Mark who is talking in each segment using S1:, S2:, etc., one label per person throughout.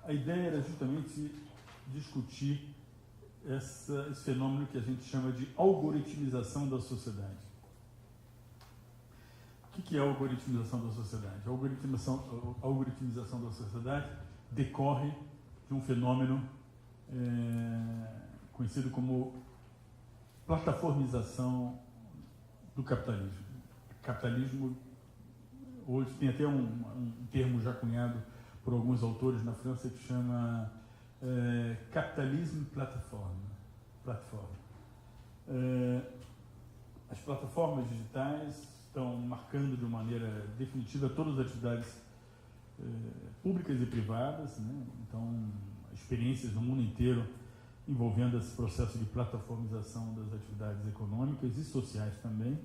S1: a ideia era justamente discutir esse fenômeno que a gente chama de algoritmização da sociedade. O que é a algoritmização da sociedade? A algoritmização da sociedade decorre de um fenômeno conhecido como plataformização do capitalismo. Capitalismo, hoje tem até um termo já cunhado por alguns autores na França que chama capitalismo plataforma. As plataformas digitais estão marcando de maneira definitiva todas as atividades públicas e privadas, né? Então, experiências no mundo inteiro envolvendo esse processo de plataformização das atividades econômicas e sociais também.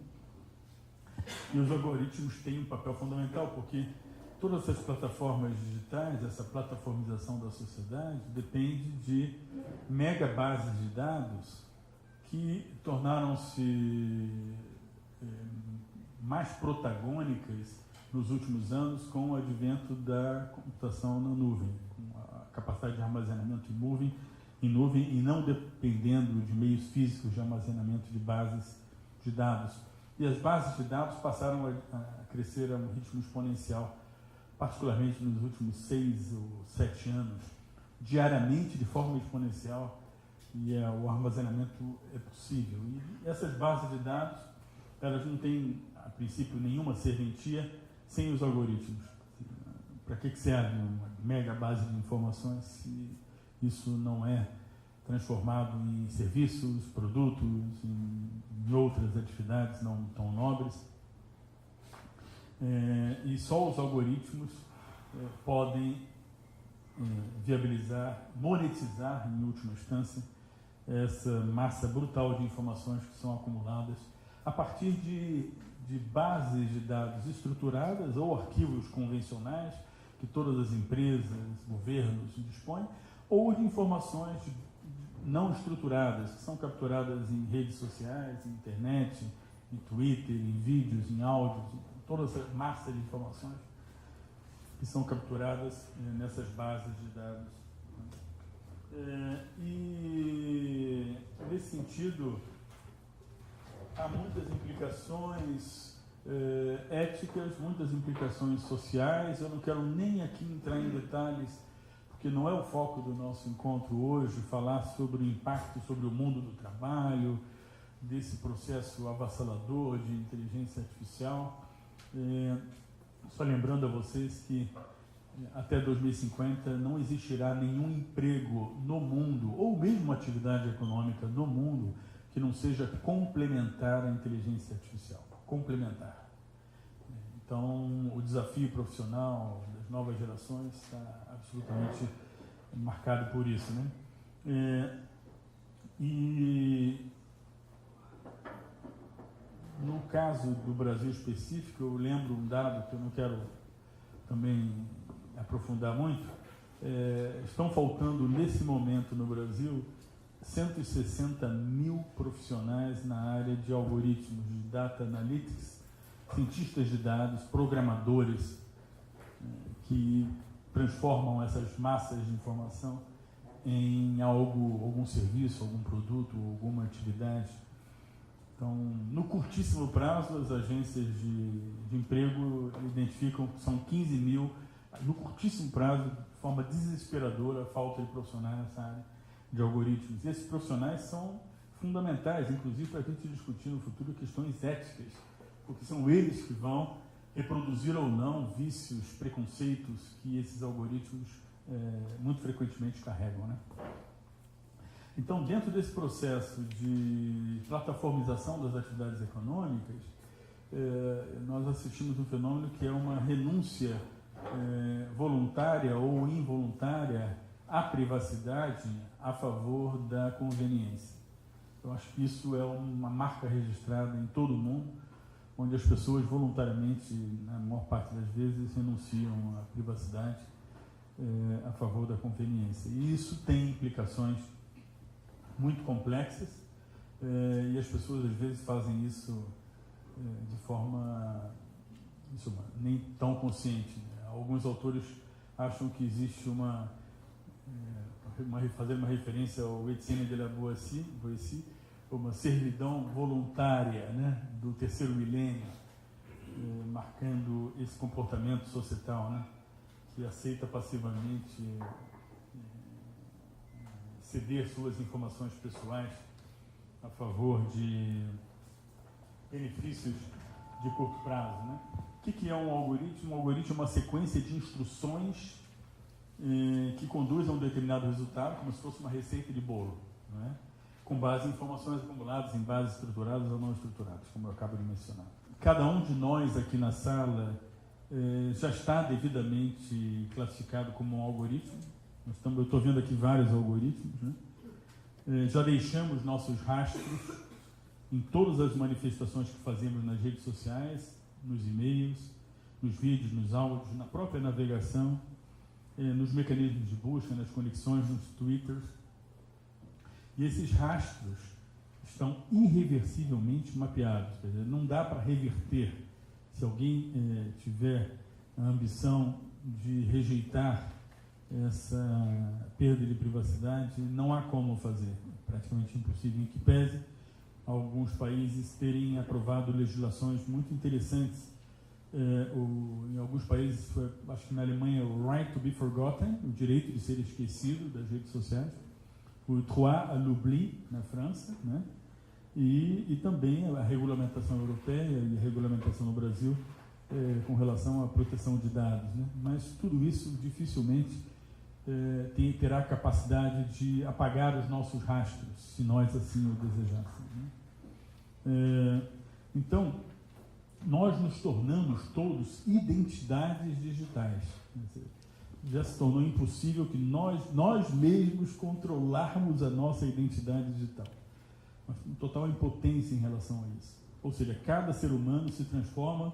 S1: E os algoritmos têm um papel fundamental, porque todas essas plataformas digitais, essa plataformização da sociedade, depende de mega bases de dados que tornaram-se mais protagônicas nos últimos anos com o advento da computação na nuvem, com a capacidade de armazenamento em nuvem e não dependendo de meios físicos de armazenamento de bases de dados. E as bases de dados passaram a crescer a um ritmo exponencial, particularmente nos últimos 6 ou 7 anos, diariamente, de forma exponencial, e o armazenamento é possível. E essas bases de dados, elas não têm, a princípio, nenhuma serventia sem os algoritmos. Para que serve uma mega base de informações se isso não é transformado em serviços, produtos, em outras atividades não tão nobres? E só os algoritmos podem viabilizar, monetizar, em última instância, essa massa brutal de informações que são acumuladas a partir de bases de dados estruturadas ou arquivos convencionais que todas as empresas, governos dispõem, ou de informações não estruturadas, que são capturadas em redes sociais, em internet, em Twitter, em vídeos, em áudios, toda essa massa de informações que são capturadas nessas bases de dados. E, nesse sentido, há muitas implicações éticas, muitas implicações sociais. Eu não quero nem aqui entrar em detalhes, porque não é o foco do nosso encontro hoje, falar sobre o impacto sobre o mundo do trabalho, desse processo avassalador de inteligência artificial. Só lembrando a vocês que até 2050 não existirá nenhum emprego no mundo, ou mesmo atividade econômica no mundo, que não seja complementar à inteligência artificial. Complementar. Então, o desafio profissional das novas gerações está absolutamente marcado por isso, né? E no caso do Brasil específico, eu lembro um dado que eu não quero também aprofundar muito. Estão faltando nesse momento no Brasil 160 mil profissionais na área de algoritmos, de data analytics, cientistas de dados, programadores, que transformam essas massas de informação em algum serviço, algum produto, alguma atividade. Então, no curtíssimo prazo, as agências de emprego identificam que são 15 mil, no curtíssimo prazo, de forma desesperadora, a falta de profissionais nessa área de algoritmos. E esses profissionais são fundamentais, inclusive, para a gente discutir no futuro questões éticas, porque são eles que vão reproduzir ou não vícios, preconceitos que esses algoritmos muito frequentemente carregam, né? Então, dentro desse processo de plataformização das atividades econômicas, nós assistimos um fenômeno que é uma renúncia voluntária ou involuntária à privacidade a favor da conveniência. Eu acho que isso é uma marca registrada em todo o mundo, onde as pessoas voluntariamente, na maior parte das vezes, renunciam à privacidade a favor da conveniência. E isso tem implicações muito complexas, e as pessoas às vezes fazem isso de forma nem tão consciente. Alguns autores acham que existe uma fazer uma referência ao Etienne de la Boétie, uma servidão voluntária, né, do terceiro milênio, marcando esse comportamento societal, né, que aceita passivamente ceder suas informações pessoais a favor de benefícios de curto prazo, né? O que é um algoritmo? Um algoritmo é uma sequência de instruções que conduz a um determinado resultado, como se fosse uma receita de bolo, não é? Com base em informações acumuladas, em bases estruturadas ou não estruturadas, como eu acabo de mencionar. Cada um de nós aqui na sala já está devidamente classificado como um algoritmo. Eu estou vendo aqui vários algoritmos, né? Já deixamos nossos rastros em todas as manifestações que fazemos nas redes sociais, nos e-mails, nos vídeos, nos áudios, na própria navegação, nos mecanismos de busca, nas conexões, nos twitters. E esses rastros estão irreversivelmente mapeados. Quer dizer, não dá para reverter. Se alguém tiver a ambição de rejeitar essa perda de privacidade, não há como fazer. É praticamente impossível, em que pese alguns países terem aprovado legislações muito interessantes. Em alguns países, acho que na Alemanha, o right to be forgotten, o direito de ser esquecido das redes sociais, o droit à l'oubli na França, né? E também a regulamentação europeia e a regulamentação no Brasil com relação à proteção de dados, né? Mas tudo isso dificilmente terá a capacidade de apagar os nossos rastros, se nós assim o desejássemos, né? Então, nós nos tornamos todos identidades digitais. Já se tornou impossível que nós mesmos controlarmos a nossa identidade digital. Nós temos total impotência em relação a isso. Ou seja, cada ser humano se transforma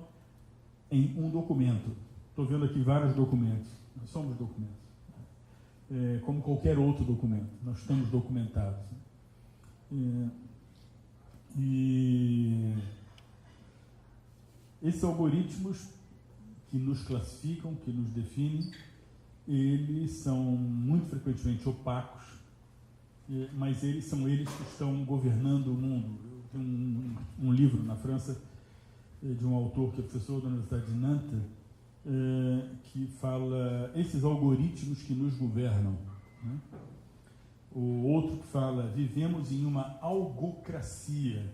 S1: em um documento. Estou vendo aqui vários documentos. Nós somos documentos. Como qualquer outro documento. Nós estamos documentados. E esses algoritmos que nos classificam, que nos definem, eles são muito frequentemente opacos, mas são eles que estão governando o mundo. Eu tenho um livro na França de um autor que é professor da Universidade de Nantes, que fala esses algoritmos que nos governam, né? O outro que fala vivemos em uma algocracia,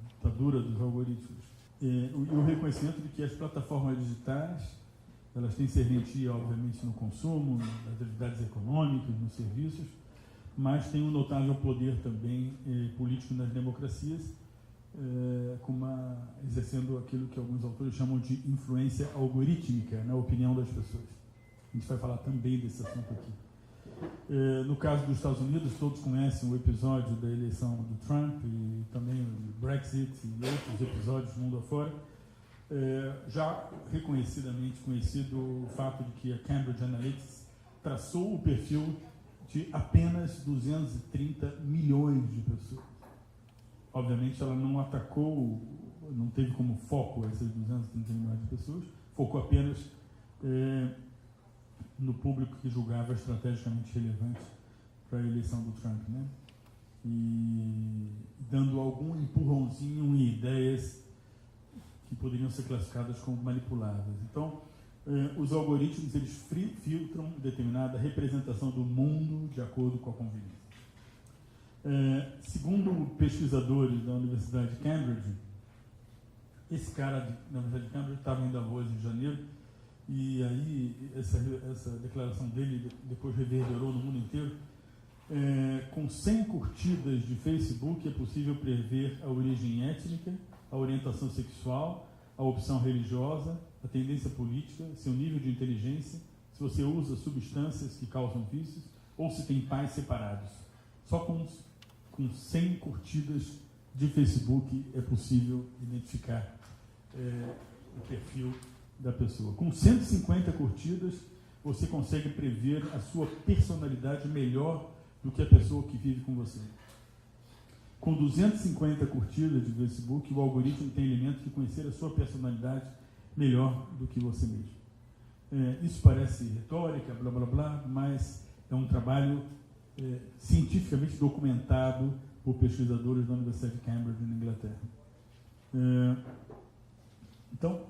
S1: ditadura dos algoritmos. E o reconhecimento de que as plataformas digitais, elas têm serventia, obviamente, no consumo, nas atividades econômicas, nos serviços, mas têm um notável poder também político nas democracias, exercendo aquilo que alguns autores chamam de influência algorítmica na opinião das pessoas. A gente vai falar também desse assunto aqui. No caso dos Estados Unidos, todos conhecem o episódio da eleição do Trump e também o Brexit e outros episódios do mundo afora. Já reconhecidamente conhecido o fato de que a Cambridge Analytica traçou o perfil de apenas 230 milhões de pessoas. Obviamente ela não atacou, não teve como foco essas 230 milhões de pessoas, focou apenas no público que julgava estrategicamente relevante para a eleição do Trump, né? E dando algum empurrãozinho em ideias que poderiam ser classificadas como manipuladas. Então, os algoritmos, eles filtram determinada representação do mundo de acordo com a conveniência. Segundo pesquisadores da Universidade de Cambridge, esse cara da Universidade de Cambridge estava em Davos em janeiro, e aí essa declaração dele depois reverberou no mundo inteiro. Com 100 curtidas de Facebook é possível prever a origem étnica, a orientação sexual, a opção religiosa, a tendência política, seu nível de inteligência, se você usa substâncias que causam vícios ou se tem pais separados. Só com 100 curtidas de Facebook é possível identificar o perfil da pessoa. Com 150 curtidas, você consegue prever a sua personalidade melhor do que a pessoa que vive com você. Com 250 curtidas de Facebook, o algoritmo tem elementos de conhecer a sua personalidade melhor do que você mesmo. Isso parece retórica, blá blá blá, mas é um trabalho cientificamente documentado por pesquisadores da Universidade de Cambridge, na Inglaterra. Então,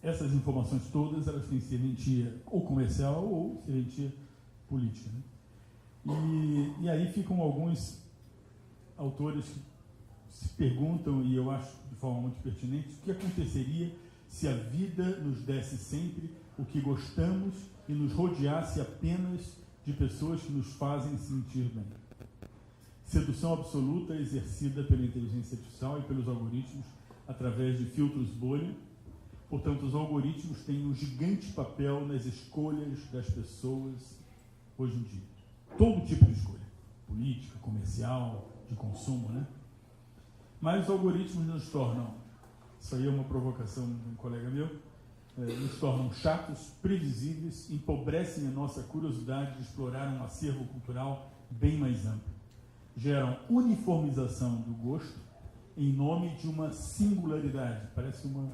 S1: essas informações todas, elas têm serventia ou comercial ou serventia política, né? E aí ficam alguns autores que se perguntam, e eu acho de forma muito pertinente, o que aconteceria se a vida nos desse sempre o que gostamos e nos rodeasse apenas de pessoas que nos fazem sentir bem. Sedução absoluta exercida pela inteligência artificial e pelos algoritmos através de filtros bolha. Portanto, os algoritmos têm um gigante papel nas escolhas das pessoas hoje em dia. Todo tipo de escolha, política, comercial, de consumo, né? Mas os algoritmos nos tornam, isso aí é uma provocação de um colega meu, nos tornam chatos, previsíveis, empobrecem a nossa curiosidade de explorar um acervo cultural bem mais amplo. Geram uniformização do gosto em nome de uma singularidade. Parece uma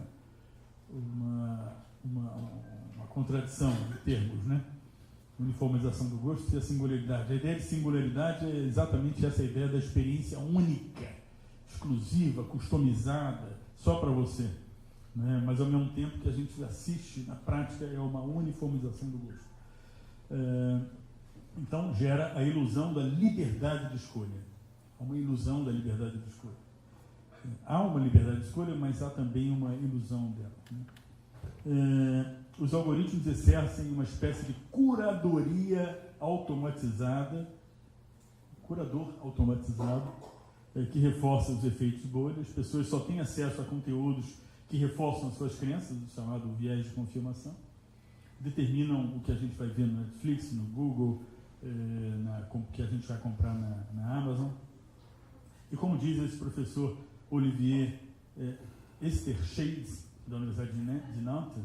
S1: contradição de termos, né? Uniformização do gosto e a singularidade. A ideia de singularidade é exatamente essa ideia da experiência única, exclusiva, customizada, só para você, né? Mas ao mesmo tempo que a gente assiste, na prática, é uma uniformização do gosto. Então gera a ilusão da liberdade de escolha. Há uma ilusão da liberdade de escolha. Há uma liberdade de escolha, mas há também uma ilusão dela, né? Os algoritmos exercem uma espécie de curadoria automatizada, curador automatizado, que reforça os efeitos bolha. As pessoas só têm acesso a conteúdos que reforçam as suas crenças, o chamado viés de confirmação, determinam o que a gente vai ver no Netflix, no Google, que a gente vai comprar na Amazon. E como diz esse professor Olivier Estershades, da Universidade de Nantes,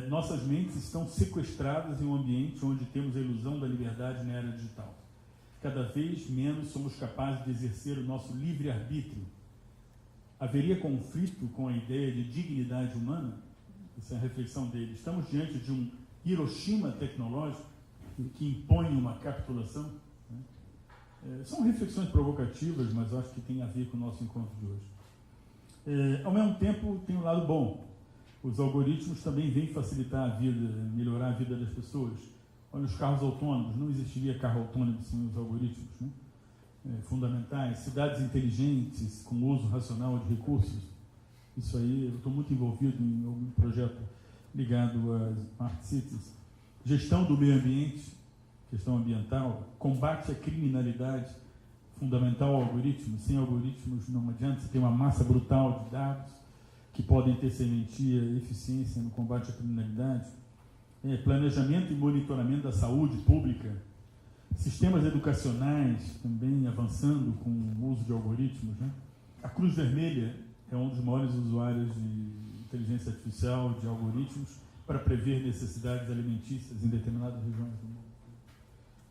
S1: nossas mentes estão sequestradas em um ambiente onde temos a ilusão da liberdade na era digital. Cada vez menos somos capazes de exercer o nosso livre-arbítrio. Haveria conflito com a ideia de dignidade humana? Essa é a reflexão dele. Estamos diante de um Hiroshima tecnológico que impõe uma capitulação, né? São reflexões provocativas, mas eu acho que tem a ver com o nosso encontro de hoje. Ao mesmo tempo, tem um lado bom. Os algoritmos também vêm facilitar a vida, melhorar a vida das pessoas. Olha, os carros autônomos, não existiria carro autônomo sem os algoritmos, né? Fundamentais. Cidades inteligentes, com uso racional de recursos. Isso aí, eu estou muito envolvido em algum projeto ligado às Smart Cities. Gestão do meio ambiente, questão ambiental, combate à criminalidade, fundamental ao algoritmo. Sem algoritmos não adianta, você tem uma massa brutal de dados que podem ter serventia e eficiência no combate à criminalidade. Planejamento e monitoramento da saúde pública, sistemas educacionais também avançando com o uso de algoritmos, né? A Cruz Vermelha é um dos maiores usuários de inteligência artificial, de algoritmos, para prever necessidades alimentícias em determinadas regiões do mundo.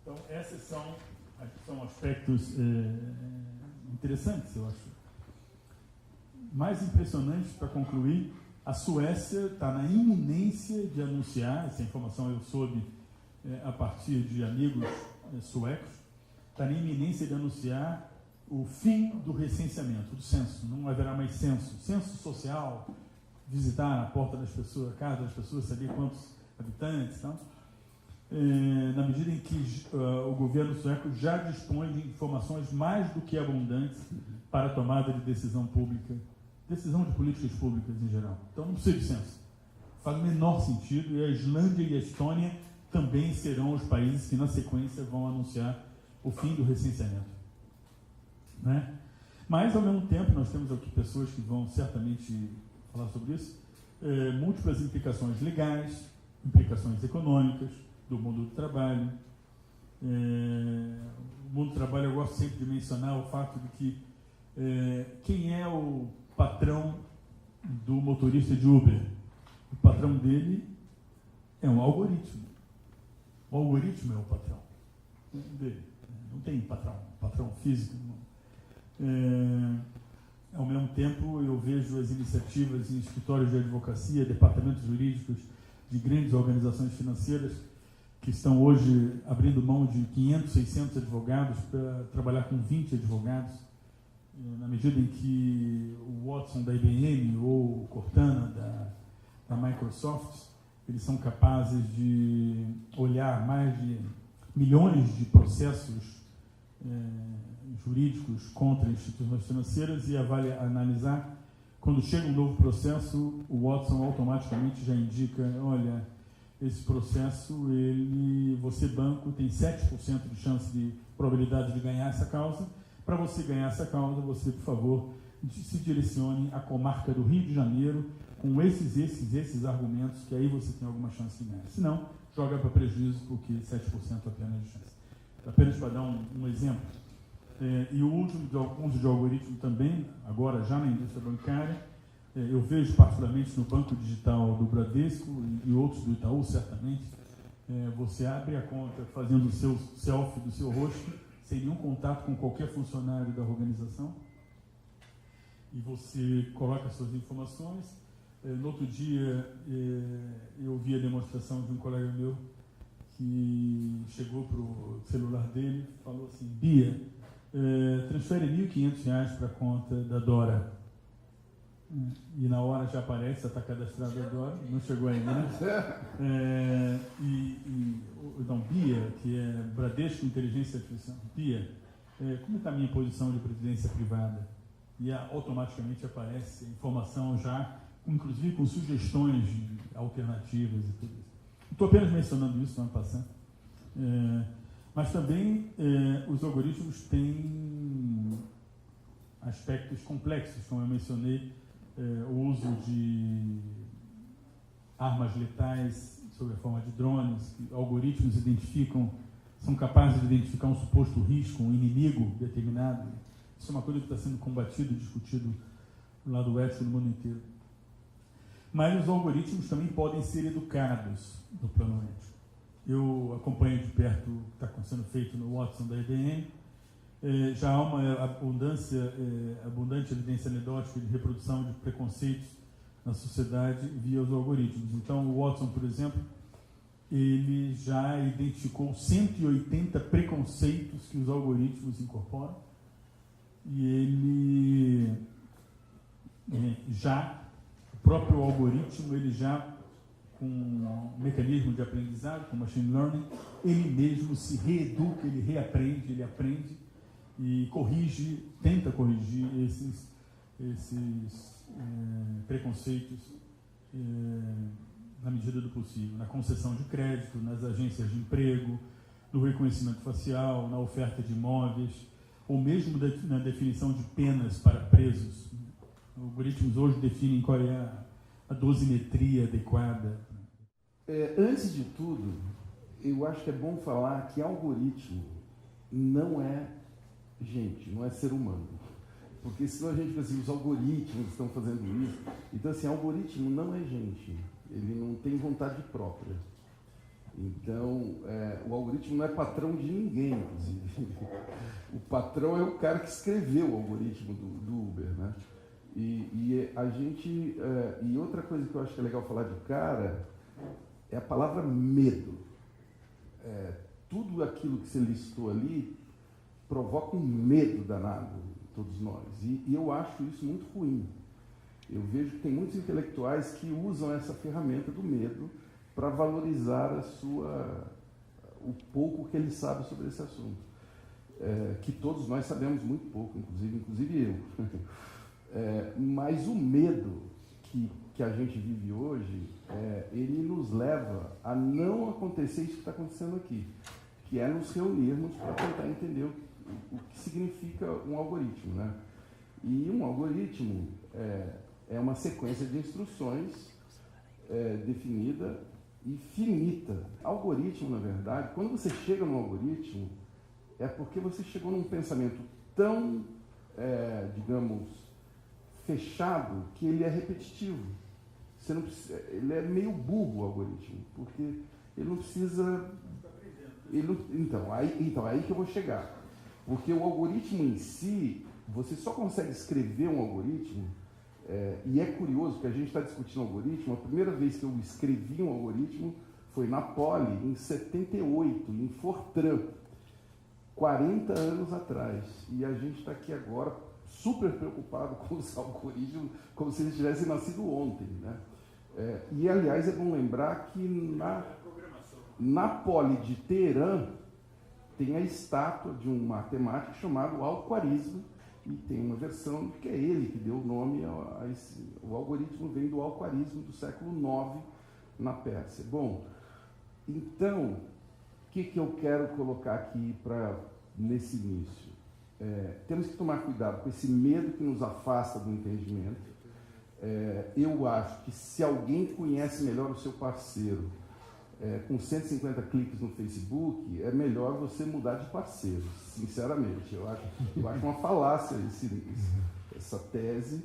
S1: Então, esses são aspectos interessantes, eu acho. Mais impressionante, para concluir, a Suécia está na iminência de anunciar, essa informação eu soube a partir de amigos suecos, está na iminência de anunciar o fim do recenseamento, do censo. Não haverá mais censo. Censo social, visitar a porta das pessoas, a casa das pessoas, saber quantos habitantes, então, na medida em que o governo sueco já dispõe de informações mais do que abundantes para a tomada de decisão pública, decisão de políticas públicas em geral. Então não precisa de censo. Faz o menor sentido, e a Islândia e a Estônia também serão os países que na sequência vão anunciar o fim do recenseamento, né? Mas ao mesmo tempo nós temos aqui pessoas que vão certamente falar sobre isso, múltiplas implicações legais, implicações econômicas, do mundo do trabalho. O mundo do trabalho, eu gosto sempre de mencionar o fato de que quem é o patrão do motorista de Uber? O patrão dele é um algoritmo. O algoritmo é o patrão dele. Não tem patrão físico. Ao mesmo tempo, eu vejo as iniciativas em escritórios de advocacia, departamentos jurídicos de grandes organizações financeiras que estão hoje abrindo mão de 500, 600 advogados para trabalhar com 20 advogados, na medida em que o Watson da IBM ou o Cortana da Microsoft, eles são capazes de olhar mais de milhões de processos jurídicos contra instituições financeiras e analisar. Quando chega um novo processo, o Watson automaticamente já indica, olha, esse processo, você banco tem 7% de chance de probabilidade de ganhar essa causa. Para você ganhar essa causa, você, por favor, se direcione à comarca do Rio de Janeiro com esses argumentos, que aí você tem alguma chance de ganhar. Se não, joga para prejuízo, porque 7% apenas de chance. Apenas para dar um exemplo. E o uso de algoritmo também, agora já na indústria bancária, eu vejo particularmente no banco digital do Bradesco e outros do Itaú, certamente, você abre a conta fazendo o seu selfie do seu rosto, sem nenhum contato com qualquer funcionário da organização, e você coloca suas informações. No outro dia, eu vi a demonstração de um colega meu que chegou para o celular dele e falou assim: Bia, transfere R$1.500 para a conta da Dora. E na hora já aparece, está cadastrado a Dora, não chegou ainda, né? Então, Bia, que é Bradesco Inteligência Artificial, Bia, como está a minha posição de previdência privada? E automaticamente aparece a informação já, inclusive com sugestões de alternativas e tudo isso. Estou apenas mencionando isso, não passando. Mas também os algoritmos têm aspectos complexos, como eu mencionei, o uso de armas letais sob a forma de drones, que algoritmos são capazes de identificar um suposto risco, um inimigo determinado. Isso é uma coisa que está sendo combatido e discutido no lado ético do mundo inteiro. Mas os algoritmos também podem ser educados no plano ético. Eu acompanho de perto o que está sendo feito no Watson da IBM. Já há uma abundante evidência anedótica de reprodução de preconceitos na sociedade via os algoritmos. Então, o Watson, por exemplo, ele já identificou 180 preconceitos que os algoritmos incorporam, e ele o próprio algoritmo, com um mecanismo de aprendizado, com machine learning, ele mesmo se reeduca, ele reaprende, ele aprende e tenta corrigir esses preconceitos na medida do possível, na concessão de crédito, nas agências de emprego, no reconhecimento facial, na oferta de imóveis, ou mesmo na definição de penas para presos. Os algoritmos hoje definem qual é a dosimetria adequada.
S2: Antes de tudo, eu acho que é bom falar que algoritmo não é gente, não é ser humano. Porque senão a gente pensa assim, os algoritmos estão fazendo isso. Então, assim, algoritmo não é gente. Ele não tem vontade própria. Então, o algoritmo não é patrão de ninguém, inclusive. O patrão é o cara que escreveu o algoritmo do Uber, né? E outra coisa que eu acho que é legal falar de cara é a palavra medo. Tudo aquilo que você listou ali provoca um medo danado em todos nós. E eu acho isso muito ruim. Eu vejo que tem muitos intelectuais que usam essa ferramenta do medo para valorizar o pouco que ele sabe sobre esse assunto. Que todos nós sabemos muito pouco, inclusive eu. Mas o medo que a gente vive hoje, ele nos leva a não acontecer isso que está acontecendo aqui, que é nos reunirmos para tentar entender o que significa um algoritmo, né? E um algoritmo é uma sequência de instruções definida e finita. Algoritmo, na verdade, quando você chega num algoritmo, é porque você chegou num pensamento tão, digamos, fechado, que ele é repetitivo. Você não precisa, ele é meio burro, o algoritmo, porque ele não precisa... Então, aí que eu vou chegar. Porque o algoritmo em si, você só consegue escrever um algoritmo, e é curioso que a gente está discutindo algoritmo, a primeira vez que eu escrevi um algoritmo foi na Poli, em 78, em Fortran, 40 anos atrás. E a gente está aqui agora super preocupado com os algoritmos, como se eles tivessem nascido ontem, né? E, aliás, é bom lembrar que na Poli de Teherã tem a estátua de um matemático chamado Al-Khwarizmi, e tem uma versão que é ele que deu o nome a esse. O algoritmo vem do Al-Khwarizmi do século IX na Pérsia. Bom, então, o que eu quero colocar aqui nesse início? Temos que tomar cuidado com esse medo que nos afasta do entendimento. Eu acho que se alguém conhece melhor o seu parceiro, com 150 cliques no Facebook, é melhor você mudar de parceiro, sinceramente. Eu acho uma falácia essa tese.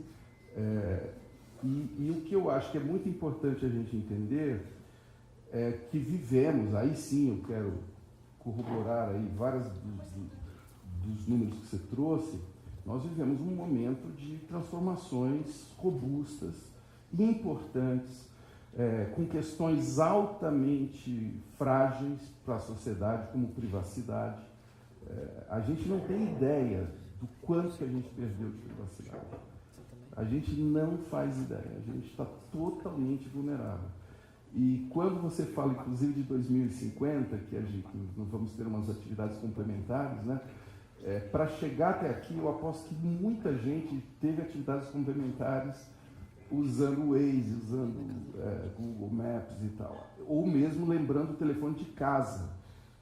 S2: E o que eu acho que é muito importante a gente entender é que vivemos, aí sim eu quero corroborar aí vários dos números que você trouxe, nós vivemos um momento de transformações robustas e importantes, com questões altamente frágeis para a sociedade, como privacidade. A gente não tem ideia do quanto que a gente perdeu de privacidade. A gente não faz ideia, a gente está totalmente vulnerável. E quando você fala, inclusive, de 2050, que nós vamos ter umas atividades complementares, né? Para chegar até aqui, eu aposto que muita gente teve atividades complementares usando o Waze, usando Google Maps e tal. Ou mesmo lembrando o telefone de casa.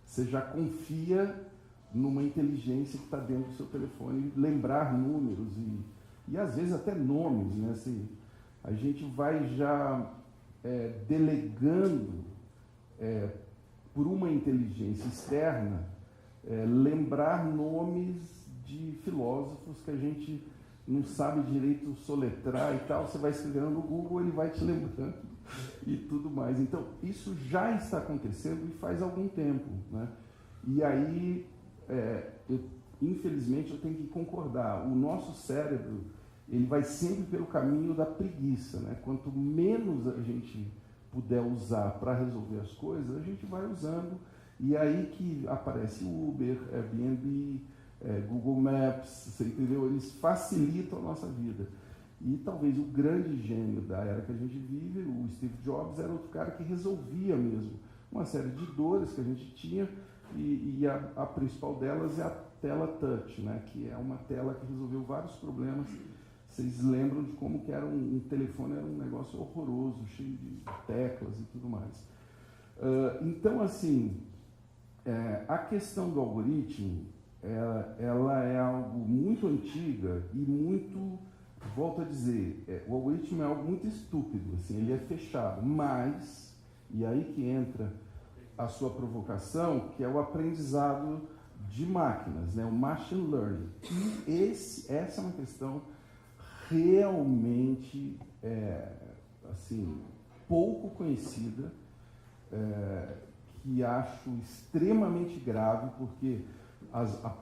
S2: Você já confia numa inteligência que está dentro do seu telefone, lembrar números e às vezes até nomes, né? Assim, a gente vai já delegando por uma inteligência externa lembrar nomes de filósofos que a gente não sabe direito soletrar e tal. Você vai escrevendo no Google, ele vai te lembrando e tudo mais. Então, isso já está acontecendo e faz algum tempo, né? E aí, infelizmente, eu tenho que concordar. O nosso cérebro, ele vai sempre pelo caminho da preguiça, né? Quanto menos a gente puder usar para resolver as coisas, a gente vai usando. E aí que aparece Uber, Airbnb, Google Maps, você entendeu? Eles facilitam a nossa vida. E talvez o grande gênio da era que a gente vive, o Steve Jobs, era outro cara que resolvia mesmo uma série de dores que a gente tinha, e a principal delas é a tela touch, né? Que é uma tela que resolveu vários problemas. Vocês lembram de como que era um telefone, era um negócio horroroso, cheio de teclas e tudo mais. Então, assim, a questão do algoritmo, ela é algo muito antiga e muito, volto a dizer, o algoritmo é algo muito estúpido, assim, ele é fechado, mas, e aí que entra a sua provocação, que é o aprendizado de máquinas, né, o machine learning. E essa é uma questão realmente, assim, pouco conhecida, que acho extremamente grave, porque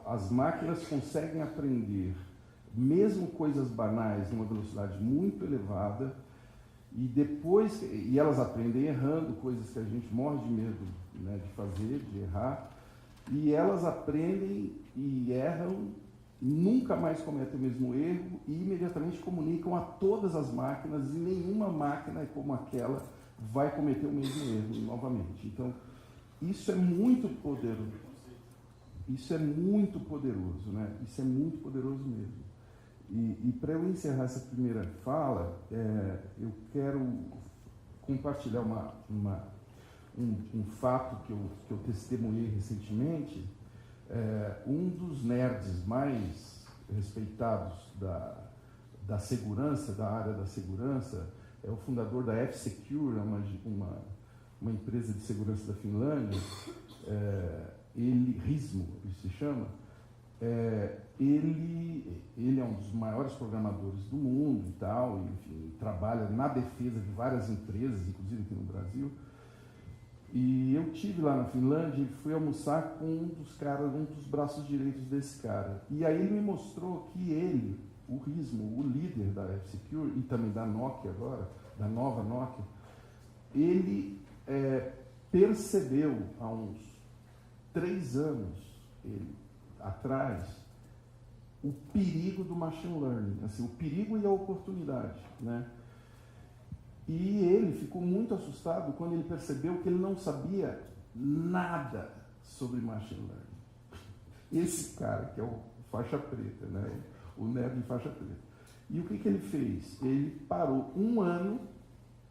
S2: as máquinas conseguem aprender, mesmo coisas banais, numa velocidade muito elevada, e elas aprendem errando, coisas que a gente morre de medo, né, de fazer, de errar, e elas aprendem e erram, nunca mais cometem o mesmo erro e imediatamente comunicam a todas as máquinas, e nenhuma máquina como aquela vai cometer o mesmo erro novamente. Então, isso é muito poderoso. Isso é muito poderoso, né? Isso é muito poderoso mesmo. E para eu encerrar essa primeira fala, eu quero compartilhar um fato que eu testemunhei recentemente. Um dos nerds mais respeitados da segurança, da área da segurança, é o fundador da F-Secure, uma empresa de segurança da Finlândia. Rismo, ele se chama. Ele é um dos maiores programadores do mundo e tal, enfim, trabalha na defesa de várias empresas, inclusive aqui no Brasil. E eu estive lá na Finlândia e fui almoçar com um dos braços direitos desse cara. E aí ele me mostrou que ele, o Rismo, o líder da F-Secure e também da Nokia agora, da nova Nokia, ele percebeu há uns 3 anos atrás o perigo do machine learning, assim, o perigo e a oportunidade, né? E ele ficou muito assustado quando ele percebeu que ele não sabia nada sobre machine learning. Esse cara, que é o faixa preta, né? O nerd de faixa preta. E o que ele fez? Ele parou 1 ano,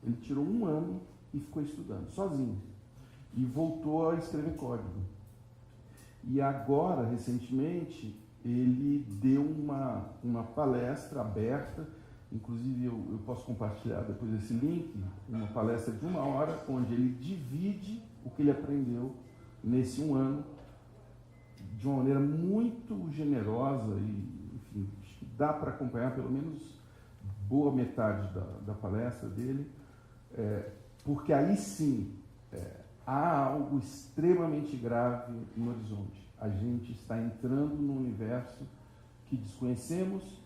S2: ele tirou 1 ano e ficou estudando, sozinho. E voltou a escrever código. E agora, recentemente, ele deu uma palestra aberta, inclusive eu posso compartilhar depois esse link, uma palestra de 1 hora, onde ele divide o que ele aprendeu nesse 1 ano de uma maneira muito generosa e, enfim, acho que dá para acompanhar pelo menos boa metade da palestra dele, porque aí sim há algo extremamente grave no horizonte. A gente está entrando num universo que desconhecemos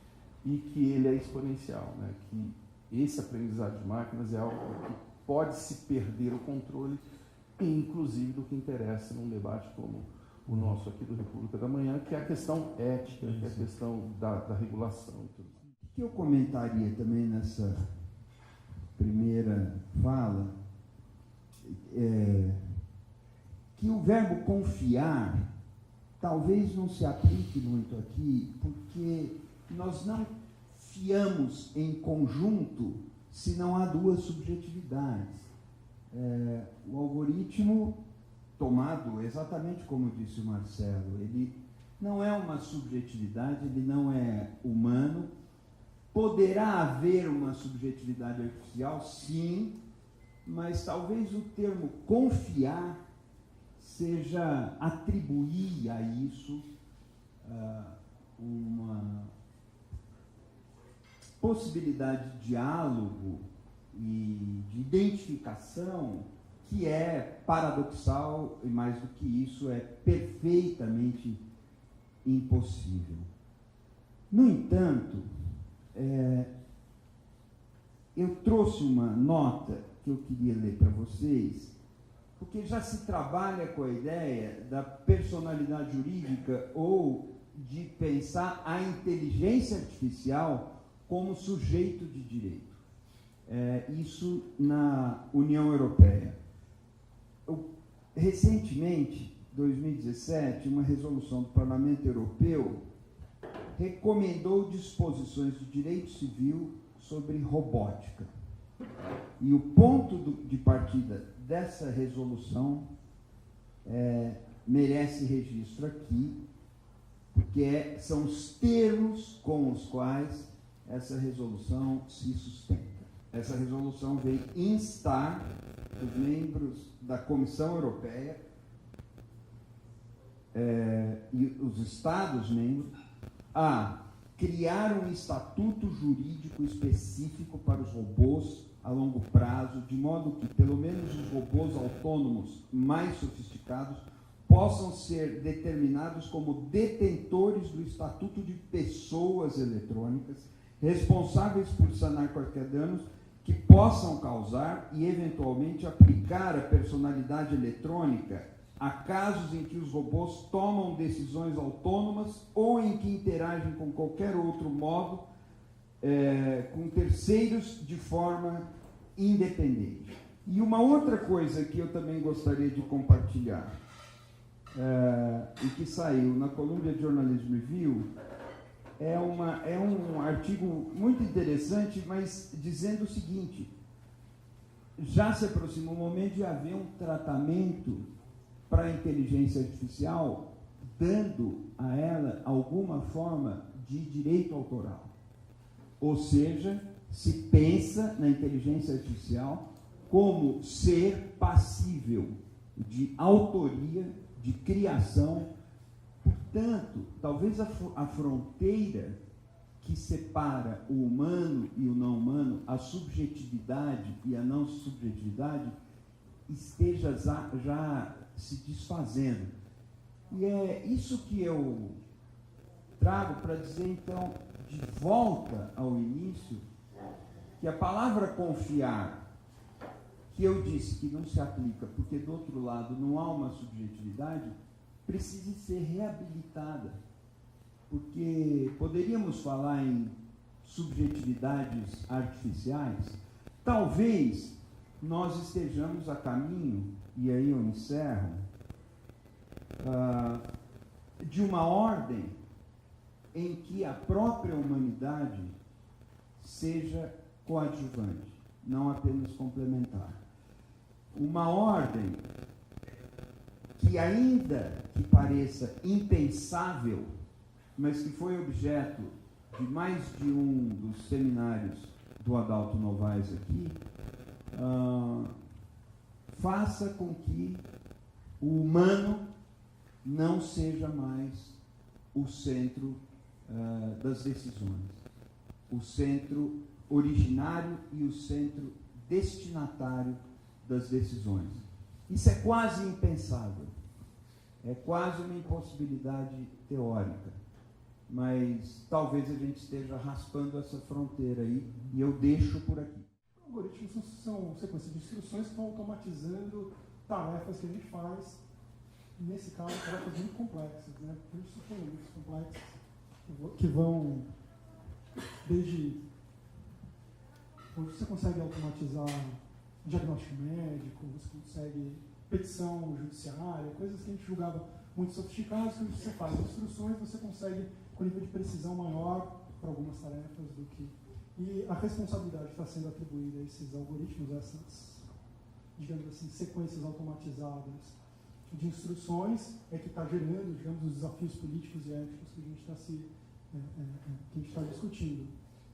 S2: e que ele é exponencial, né? Que esse aprendizado de máquinas é algo que pode se perder o controle, inclusive do que interessa num debate como o nosso aqui do República da Manhã, que é a questão ética, que é a questão da regulação.
S3: O que eu comentaria também nessa primeira fala que o verbo confiar talvez não se aplique muito aqui, porque nós não fiamos em conjunto se não há 2 subjetividades. O algoritmo, tomado exatamente como disse o Marcelo, ele não é uma subjetividade, ele não é humano. Poderá haver uma subjetividade artificial, sim, mas talvez o termo confiar seja atribuir a isso uma possibilidade de diálogo e de identificação que é paradoxal e, mais do que isso, é perfeitamente impossível. No entanto, eu trouxe uma nota que eu queria ler para vocês, porque já se trabalha com a ideia da personalidade jurídica ou de pensar a inteligência artificial como sujeito de direito. Isso na União Europeia. Recentemente, 2017, uma resolução do Parlamento Europeu recomendou disposições do direito civil sobre robótica. E o ponto de partida dessa resolução merece registro aqui, porque são os termos com os quais essa resolução se sustenta. Essa resolução veio instar os membros da Comissão Europeia e os Estados-membros a criar um estatuto jurídico específico para os robôs a longo prazo, de modo que, pelo menos, os robôs autônomos mais sofisticados possam ser determinados como detentores do Estatuto de Pessoas Eletrônicas, responsáveis por sanar qualquer danos que possam causar e, eventualmente, aplicar a personalidade eletrônica a casos em que os robôs tomam decisões autônomas ou em que interagem com qualquer outro modo com terceiros de forma independente. E uma outra coisa que eu também gostaria de compartilhar, e que saiu na Columbia Journalism Review, é um artigo muito interessante, mas dizendo o seguinte: já se aproxima o momento de haver um tratamento para a inteligência artificial, dando a ela alguma forma de direito autoral. Ou seja, se pensa na inteligência artificial como ser passível de autoria, de criação. Portanto, talvez a fronteira que separa o humano e o não humano, a subjetividade e a não subjetividade, esteja já se desfazendo. E é isso que eu trago para dizer, então, de volta ao início, que a palavra confiar, que eu disse que não se aplica porque, do outro lado, não há uma subjetividade, precise ser reabilitada. Porque poderíamos falar em subjetividades artificiais. Talvez nós estejamos a caminho, e aí eu encerro, de uma ordem em que a própria humanidade seja coadjuvante, não apenas complementar. Uma ordem que, ainda que pareça impensável, mas que foi objeto de mais de um dos seminários do Adalto Novaes aqui, faça com que o humano não seja mais o centro das decisões, o centro originário e o centro destinatário das decisões. Isso é quase impensável, é quase uma impossibilidade teórica, mas talvez a gente esteja raspando essa fronteira aí, e eu deixo por aqui.
S4: Algoritmos são sequências de instruções que estão automatizando tarefas que a gente faz, nesse caso, tarefas muito complexas, né? A gente supõe muito complexas, que vão desde você consegue automatizar diagnóstico médico, você consegue petição judiciária, coisas que a gente julgava muito sofisticadas, que você faz instruções, você consegue com nível de precisão maior para algumas tarefas do que... E a responsabilidade está sendo atribuída a esses algoritmos, essas, digamos assim, sequências automatizadas de instruções, é que está gerando, digamos, os desafios políticos e éticos que a gente está discutindo.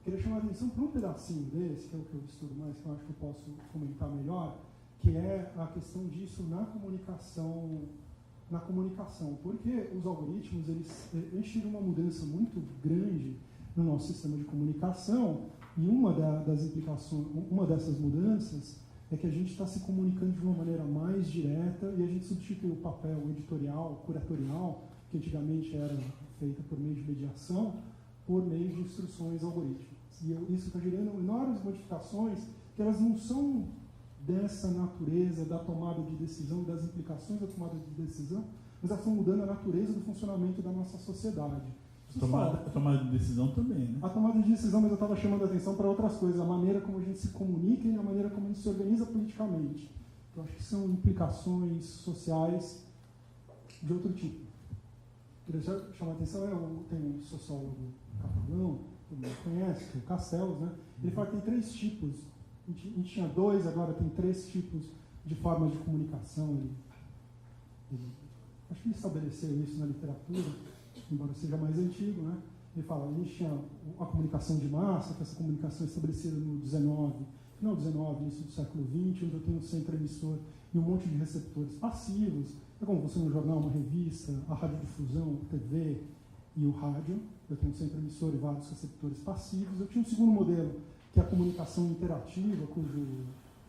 S4: Queria chamar a atenção para um pedacinho desse, que é o que eu estudo mais, que eu acho que eu posso comentar melhor, que é a questão disso na comunicação, porque os algoritmos, eles tiram uma mudança muito grande no nosso sistema de comunicação, e uma dessas mudanças é que a gente está se comunicando de uma maneira mais direta, e a gente substitui o papel editorial, curatorial, que antigamente era feita por meio de mediação, por meio de instruções algorítmicas. E isso está gerando enormes modificações que elas não são dessa natureza da tomada de decisão, das implicações da tomada de decisão, mas elas estão mudando a natureza do funcionamento da nossa sociedade.
S1: A tomada de decisão também, né?
S4: A tomada de decisão, mas eu estava chamando a atenção para outras coisas, a maneira como a gente se comunica e a maneira como a gente se organiza politicamente. Eu acho que são implicações sociais de outro tipo. Queria chamar a atenção, tem um sociólogo catalão, todo mundo conhece, que é o Castells, né? Ele fala que tem 3 tipos, a gente tinha 2, agora tem 3 tipos de formas de comunicação. Acho que ele estabeleceu isso na literatura, embora seja mais antigo, né? Ele fala, a gente tinha a comunicação de massa, que essa comunicação é estabelecida no final do 19, início do século XX, onde eu tenho um centro emissor e um monte de receptores passivos. É como você no jornal, uma revista, a radiodifusão, a TV e o rádio. Eu tenho um centro emissor e vários receptores passivos. Eu tinha um segundo modelo, que é a comunicação interativa, cujo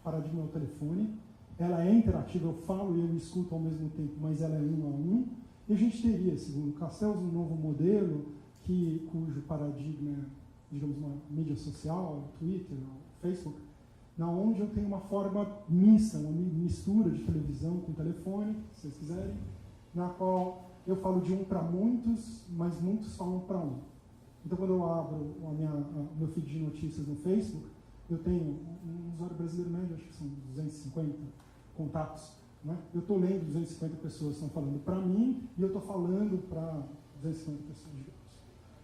S4: paradigma é o telefone. Ela é interativa, eu falo e eu escuto ao mesmo tempo, mas ela é 1 a 1. E a gente teria, segundo Castells, um novo modelo cujo paradigma é, digamos, uma mídia social, o Twitter, o Facebook, na onde eu tenho uma forma mista, uma mistura de televisão com telefone, se vocês quiserem, na qual eu falo de um para muitos, mas muitos falam para um. Então, quando eu abro o meu feed de notícias no Facebook, eu tenho um usuário brasileiro médio, acho que são 250 contatos. Né? Eu estou lendo 250 pessoas que estão falando para mim e eu estou falando para 250 pessoas, digamos.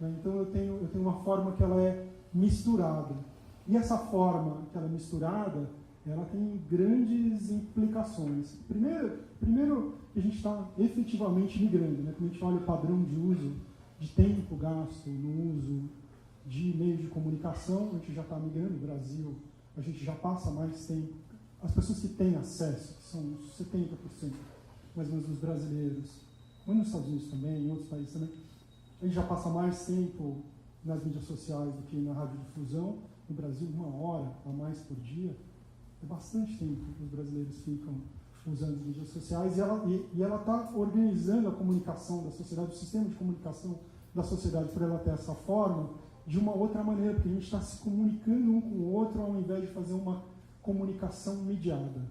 S4: Né? Então, eu tenho uma forma que ela é misturada. E essa forma que ela é misturada, ela tem grandes implicações. Primeiro que a gente está efetivamente migrando. Né? Quando a gente olha o padrão de uso, de tempo gasto no uso de meios de comunicação, a gente já está migrando. No Brasil, a gente já passa mais tempo. As pessoas que têm acesso, que são 70%, mais ou menos, dos brasileiros, ou nos Estados Unidos também, em outros países também, a gente já passa mais tempo nas mídias sociais do que na radiodifusão. No Brasil, 1 hora a mais por dia. É bastante tempo que os brasileiros ficam usando as mídias sociais e ela está organizando a comunicação da sociedade, o sistema de comunicação da sociedade para ela ter essa forma de uma outra maneira, porque a gente está se comunicando um com o outro ao invés de fazer uma comunicação mediada.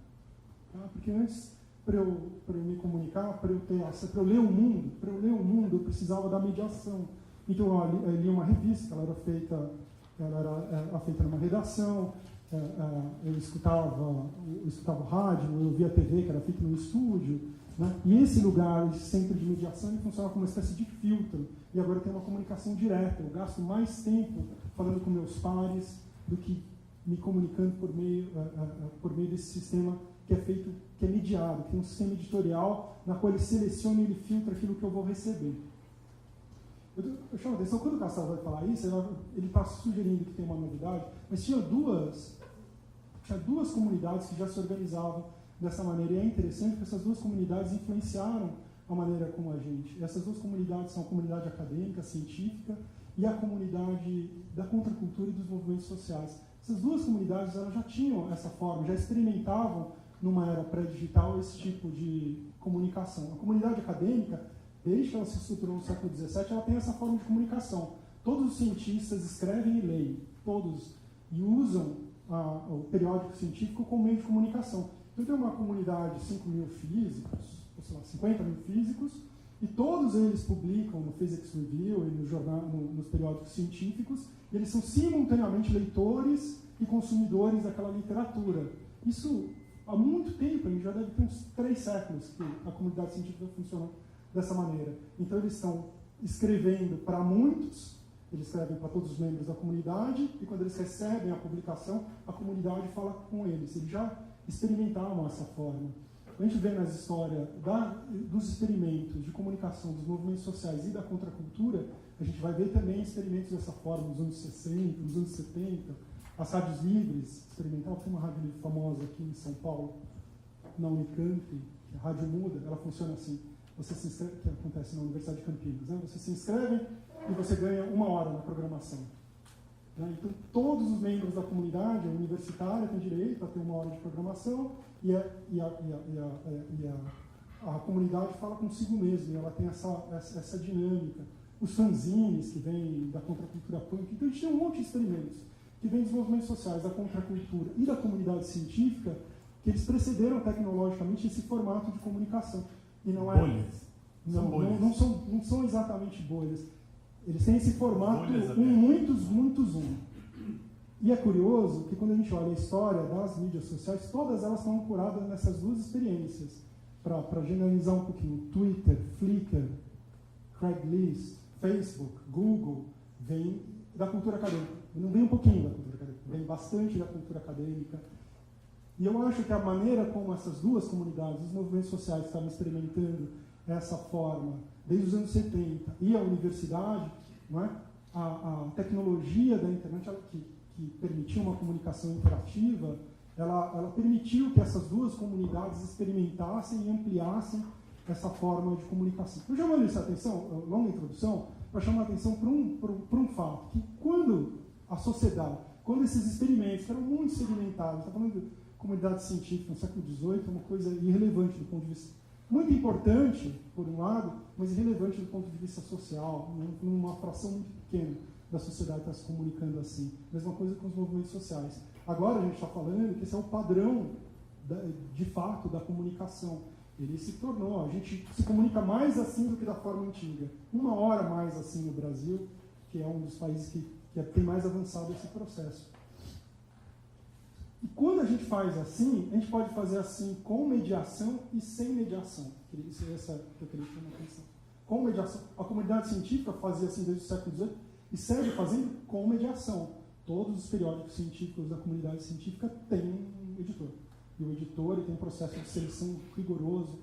S4: Tá? Porque antes, para eu me comunicar, para eu ler o mundo, eu precisava da mediação. Então eu li uma revista, ela era feita numa redação, eu escutava rádio, eu via TV, que era feita no estúdio, né? E esse lugar, esse centro de mediação, ele funciona como uma espécie de filtro. E agora tem uma comunicação direta. Eu gasto mais tempo falando com meus pares do que me comunicando por meio desse sistema que é mediado, que tem um sistema editorial na qual ele seleciona e ele filtra aquilo que eu vou receber. Eu chamo a atenção, quando o Castelo vai falar isso, ele está sugerindo que tem uma novidade, mas tinha duas comunidades que já se organizavam dessa maneira, e é interessante que essas duas comunidades influenciaram a maneira como a gente. E essas duas comunidades são a comunidade acadêmica, científica, e a comunidade da contracultura e dos movimentos sociais. Essas duas comunidades elas já tinham essa forma, já experimentavam numa era pré-digital esse tipo de comunicação. A comunidade acadêmica, desde que ela se estruturou no século XVII, ela tem essa forma de comunicação. Todos os cientistas escrevem e leem, todos, e usam o periódico científico como meio de comunicação. Então tem uma comunidade de 5 mil físicos, ou sei lá, 50 mil físicos, e todos eles publicam no Physics Review e nos periódicos científicos, e eles são simultaneamente leitores e consumidores daquela literatura. Isso, há muito tempo, a gente já deve ter uns 3 séculos que a comunidade científica funciona dessa maneira. Então eles estão escrevendo para muitos, eles escrevem para todos os membros da comunidade, e quando eles recebem a publicação, a comunidade fala com eles. Eles já experimentavam essa forma. A gente vê nas histórias dos experimentos de comunicação dos movimentos sociais e da contracultura, a gente vai ver também experimentos dessa forma nos anos 60, nos anos 70, as rádios livres, experimental, tem uma rádio livre famosa aqui em São Paulo, na Unicamp, a Rádio Muda, ela funciona assim, você se inscreve, que acontece na Universidade de Campinas, né? Você se inscreve e você ganha 1 hora na programação. Né? Então, todos os membros da comunidade universitária têm direito a ter 1 hora de programação e a comunidade fala consigo mesma, e ela tem essa dinâmica. Os fanzines que vêm da contracultura punk, então a gente tem um monte de experimentos que vêm dos movimentos sociais, da contracultura e da comunidade científica, que eles precederam tecnologicamente esse formato de comunicação. E não é
S1: bolhas.
S4: Não são exatamente bolhas. Eles têm esse formato muitos. E é curioso que quando a gente olha a história das mídias sociais, todas elas estão ancoradas nessas duas experiências. Para generalizar um pouquinho, Twitter, Flickr, Craigslist, Facebook, Google, vem da cultura acadêmica. Não vem um pouquinho da cultura acadêmica, vem bastante da cultura acadêmica. E eu acho que a maneira como essas duas comunidades, os movimentos sociais, estavam experimentando essa forma, desde os anos 70, e a universidade, não é? A tecnologia da internet, que permitiu uma comunicação interativa, ela permitiu que essas duas comunidades experimentassem e ampliassem essa forma de comunicação. Eu chamo essa atenção, longa introdução, para chamar a atenção para um fato, que quando a sociedade, quando esses experimentos, que eram muito segmentados, está falando de comunidade científica no século XVIII, é uma coisa irrelevante do ponto de vista, muito importante, por um lado, mas irrelevante do ponto de vista social, numa fração muito pequena da sociedade está se comunicando assim. Mesma coisa com os movimentos sociais. Agora a gente está falando que esse é o padrão, de fato, da comunicação. Ele se tornou, a gente se comunica mais assim do que da forma antiga. 1 hora mais assim no Brasil, que é um dos países que tem mais avançado esse processo. E quando a gente faz assim, a gente pode fazer assim com mediação e sem mediação. Isso é essa que eu queria chamar a atenção. Com mediação. A comunidade científica fazia assim desde o século XVIII e segue fazendo com mediação. Todos os periódicos científicos da comunidade científica têm um editor. E o editor tem um processo de seleção rigoroso,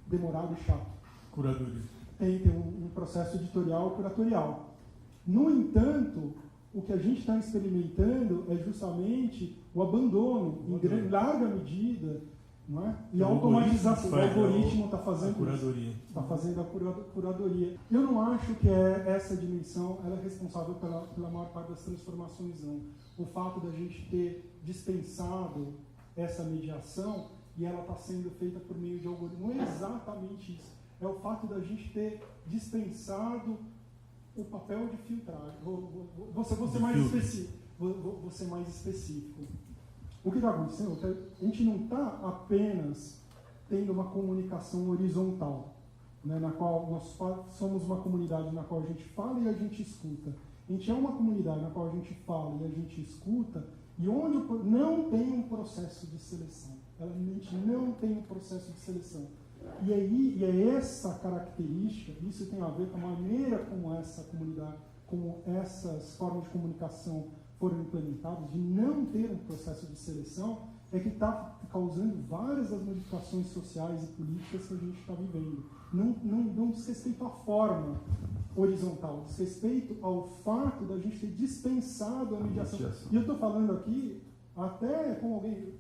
S4: demorado e chato.
S1: Curadoria.
S4: Tem um processo editorial e curatorial. No entanto, o que a gente está experimentando é justamente o abandono, em larga medida, não é? E a automatização. O algoritmo está fazendo a curadoria. Eu não acho que essa dimensão ela é responsável pela maior parte das transformações, não. O fato da gente ter dispensado essa mediação e ela está sendo feita por meio de algoritmo. Não é exatamente isso. É o fato da gente ter dispensado o papel de filtrar. Vou ser mais específico. o que está acontecendo é que a gente não está apenas tendo uma comunicação horizontal, né, na qual nós somos uma comunidade na qual a gente fala e a gente escuta. A gente é uma comunidade na qual a gente fala e a gente escuta, e onde não tem um processo de seleção. A gente não tem um processo de seleção. E é essa característica, isso tem a ver com a maneira como essa comunidade, como essas formas de comunicação foram implementadas, de não ter um processo de seleção, é que está causando várias das modificações sociais e políticas que a gente está vivendo. Não diz respeito à forma horizontal, diz respeito ao fato da gente ter dispensado a mediação. E eu estou falando aqui até com alguém,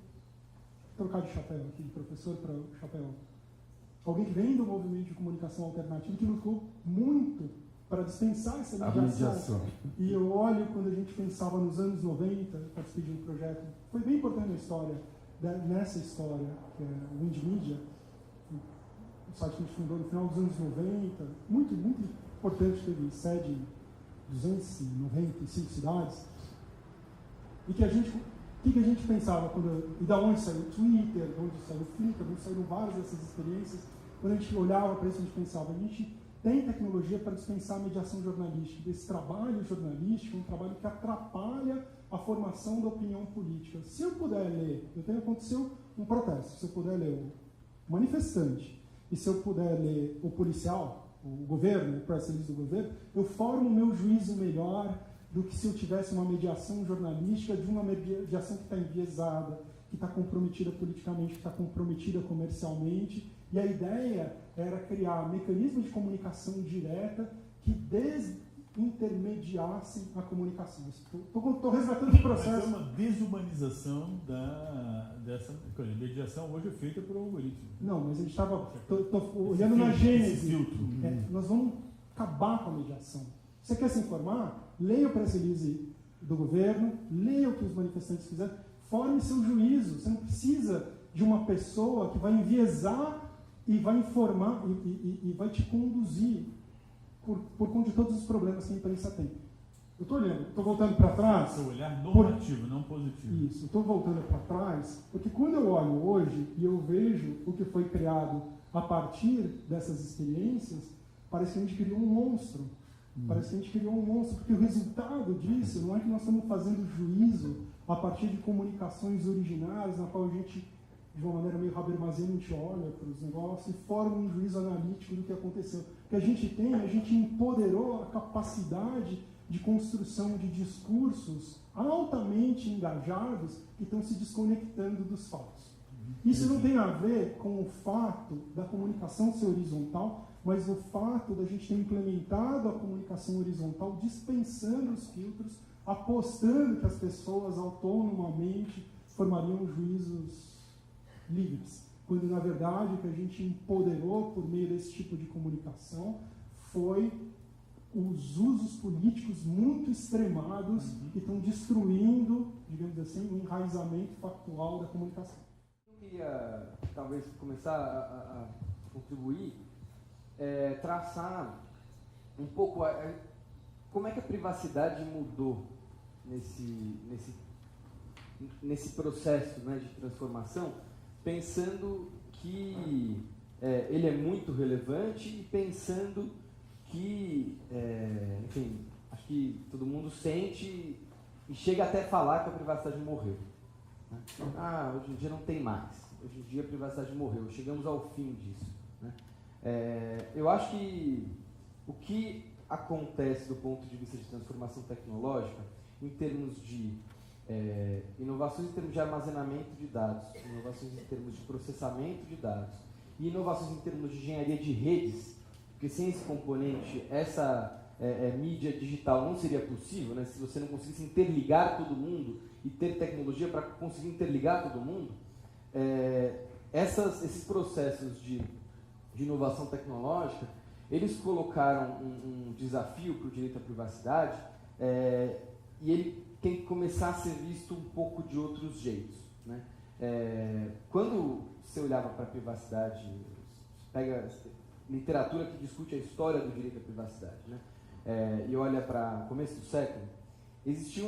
S4: trocar de chapéu aqui, professor para chapéu, alguém que vem do movimento de comunicação alternativa, que lutou muito para dispensar essa mediação. E eu olho quando a gente pensava nos anos 90, participei de um projeto, foi bem importante na história, nessa história, que é o Wind Media, o site que a gente fundou no final dos anos 90, muito, muito importante, teve sede em 295 cidades, e que a gente, o que a gente pensava, e da onde saiu o Twitter, de onde saiu o Flickr, de onde saíram várias dessas experiências, quando a gente olhava para isso, a gente pensava, a gente tem tecnologia para dispensar a mediação jornalística. Esse trabalho jornalístico é um trabalho que atrapalha a formação da opinião política. Se eu puder ler, aconteceu um protesto, se eu puder ler o manifestante, e se eu puder ler o policial, o governo, o press release do governo, eu formo o meu juízo melhor do que se eu tivesse uma mediação jornalística de uma mediação que está enviesada, que está comprometida politicamente, que está comprometida comercialmente. E a ideia era criar mecanismos de comunicação direta que desintermediassem a comunicação. Estou resgatando o processo.
S1: Mas é uma desumanização dessa mediação hoje é feita por algoritmo.
S4: Não, mas a gente estava olhando na gênese. Nós vamos acabar com a mediação. Você quer se informar? Leia o press release do governo, leia o que os manifestantes fizeram, forme seu juízo. Você não precisa de uma pessoa que vai enviesar e vai informar e vai te conduzir por conta de todos os problemas que a imprensa tem. Eu estou olhando, estou voltando para trás.
S1: Seu olhar normativo, não positivo.
S4: Isso, estou voltando para trás, porque quando eu olho hoje e eu vejo o que foi criado a partir dessas experiências, parece que a gente criou um monstro. Parece que a gente criou um monstro, porque o resultado disso não é que nós estamos fazendo juízo a partir de comunicações originais, na qual a gente, de uma maneira meio Habermasiana, a gente olha para os negócios e forma um juízo analítico do que aconteceu. O que a gente empoderou a capacidade de construção de discursos altamente engajados que estão se desconectando dos fatos. Isso não tem a ver com o fato da comunicação ser horizontal, mas o fato da gente ter implementado a comunicação horizontal, dispensando os filtros, apostando que as pessoas autonomamente formariam juízos livres, quando na verdade o que a gente empoderou por meio desse tipo de comunicação foi os usos políticos muito extremados que estão destruindo, digamos assim, o enraizamento factual da comunicação.
S5: Eu queria, talvez, começar a contribuir, traçar um pouco como é que a privacidade mudou nesse processo, né, de transformação, pensando que ele é muito relevante e pensando que, enfim, acho que todo mundo sente e chega até a falar que a privacidade morreu. Né? Hoje em dia não tem mais. Hoje em dia a privacidade morreu. Chegamos ao fim disso. Né? Eu acho que o que acontece do ponto de vista de transformação tecnológica, em termos de inovações em termos de armazenamento de dados, inovações em termos de processamento de dados e inovações em termos de engenharia de redes, porque sem esse componente, essa mídia digital não seria possível, né? Se você não conseguisse interligar todo mundo e ter tecnologia para conseguir interligar todo mundo, esses processos de inovação tecnológica, eles colocaram um desafio para o direito à privacidade e ele tem que começar a ser visto um pouco de outros jeitos. Né? Quando você olhava para a privacidade, pega literatura que discute a história do direito à privacidade, né? E olha para o começo do século, existia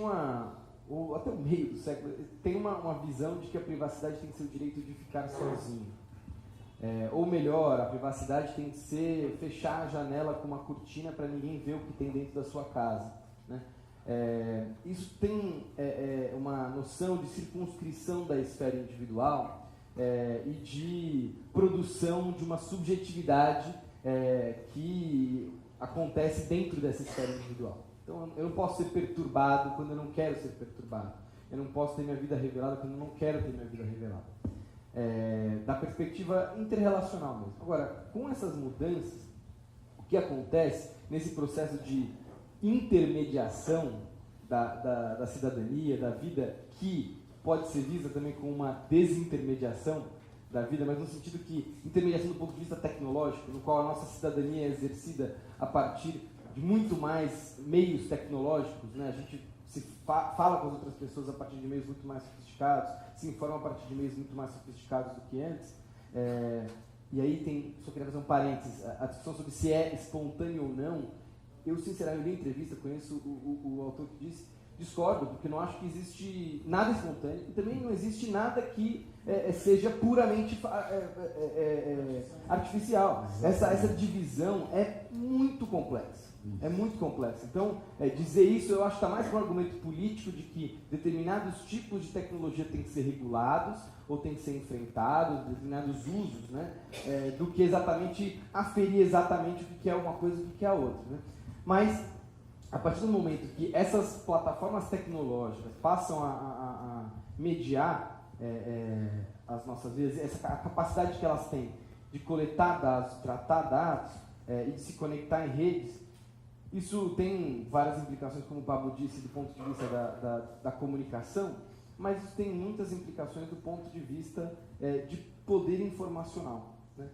S5: ou até o meio do século, tem uma visão de que a privacidade tem que ser o direito de ficar sozinho. Ou melhor, a privacidade tem que ser fechar a janela com uma cortina para ninguém ver o que tem dentro da sua casa, né? Isso tem uma noção de circunscrição da esfera individual e de produção de uma subjetividade que acontece dentro dessa esfera individual. Então, eu não posso ser perturbado quando eu não quero ser perturbado. Eu não posso ter minha vida revelada quando eu não quero ter minha vida revelada. Da perspectiva interrelacional mesmo. Agora, com essas mudanças, o que acontece nesse processo de intermediação da cidadania, da vida, que pode ser vista também como uma desintermediação da vida, mas no sentido que intermediação do ponto de vista tecnológico, no qual a nossa cidadania é exercida a partir de muito mais meios tecnológicos, né? A gente se fala com as outras pessoas a partir de meios muito mais sofisticados, se informa a partir de meios muito mais sofisticados do que antes. E aí só queria fazer um parênteses, a discussão sobre se é espontâneo ou não, eu sinceramente li a entrevista, conheço o autor que disse, discordo, porque não acho que existe nada espontâneo e também não existe nada que seja puramente artificial. Essa divisão é muito complexa. É muito complexo. Então, dizer isso eu acho que está mais para um argumento político de que determinados tipos de tecnologia têm que ser regulados ou têm que ser enfrentados, determinados usos, né, do que exatamente aferir exatamente o que é uma coisa e o que é a outra. Né? Mas, a partir do momento que essas plataformas tecnológicas passam a mediar as nossas vidas, a capacidade que elas têm de coletar dados, tratar dados e de se conectar em redes, isso tem várias implicações, como o Pablo disse, do ponto de vista da comunicação, mas isso tem muitas implicações do ponto de vista de poder informacional. Né?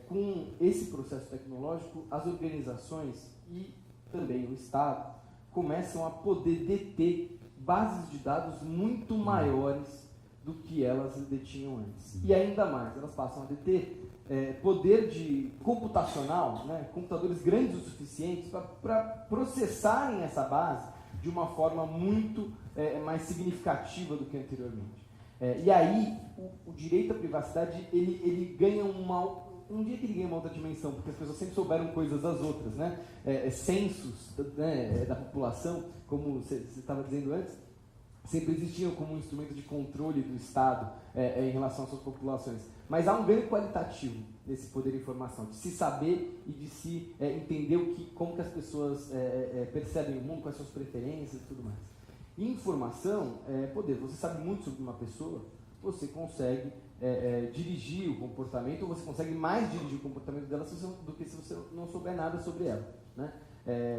S5: Com esse processo tecnológico, as organizações e também o Estado começam a poder deter bases de dados muito maiores do que elas detinham antes. E ainda mais, elas passam a deter poder de computacional, né, computadores grandes o suficiente para processarem essa base de uma forma muito mais significativa do que anteriormente. E aí, o direito à privacidade, ele ganha um dia que ele ganha uma outra dimensão, porque as pessoas sempre souberam coisas das outras, né? Censos da população, como você estava dizendo antes, sempre existiam como um instrumento de controle do Estado em relação às suas populações. Mas há um ganho qualitativo nesse poder de informação, de se saber e de se entender como que as pessoas percebem o mundo, quais são as preferências e tudo mais. E informação é poder. Você sabe muito sobre uma pessoa, você consegue dirigir o comportamento, ou você consegue mais dirigir o comportamento dela do que se você não souber nada sobre ela. Né?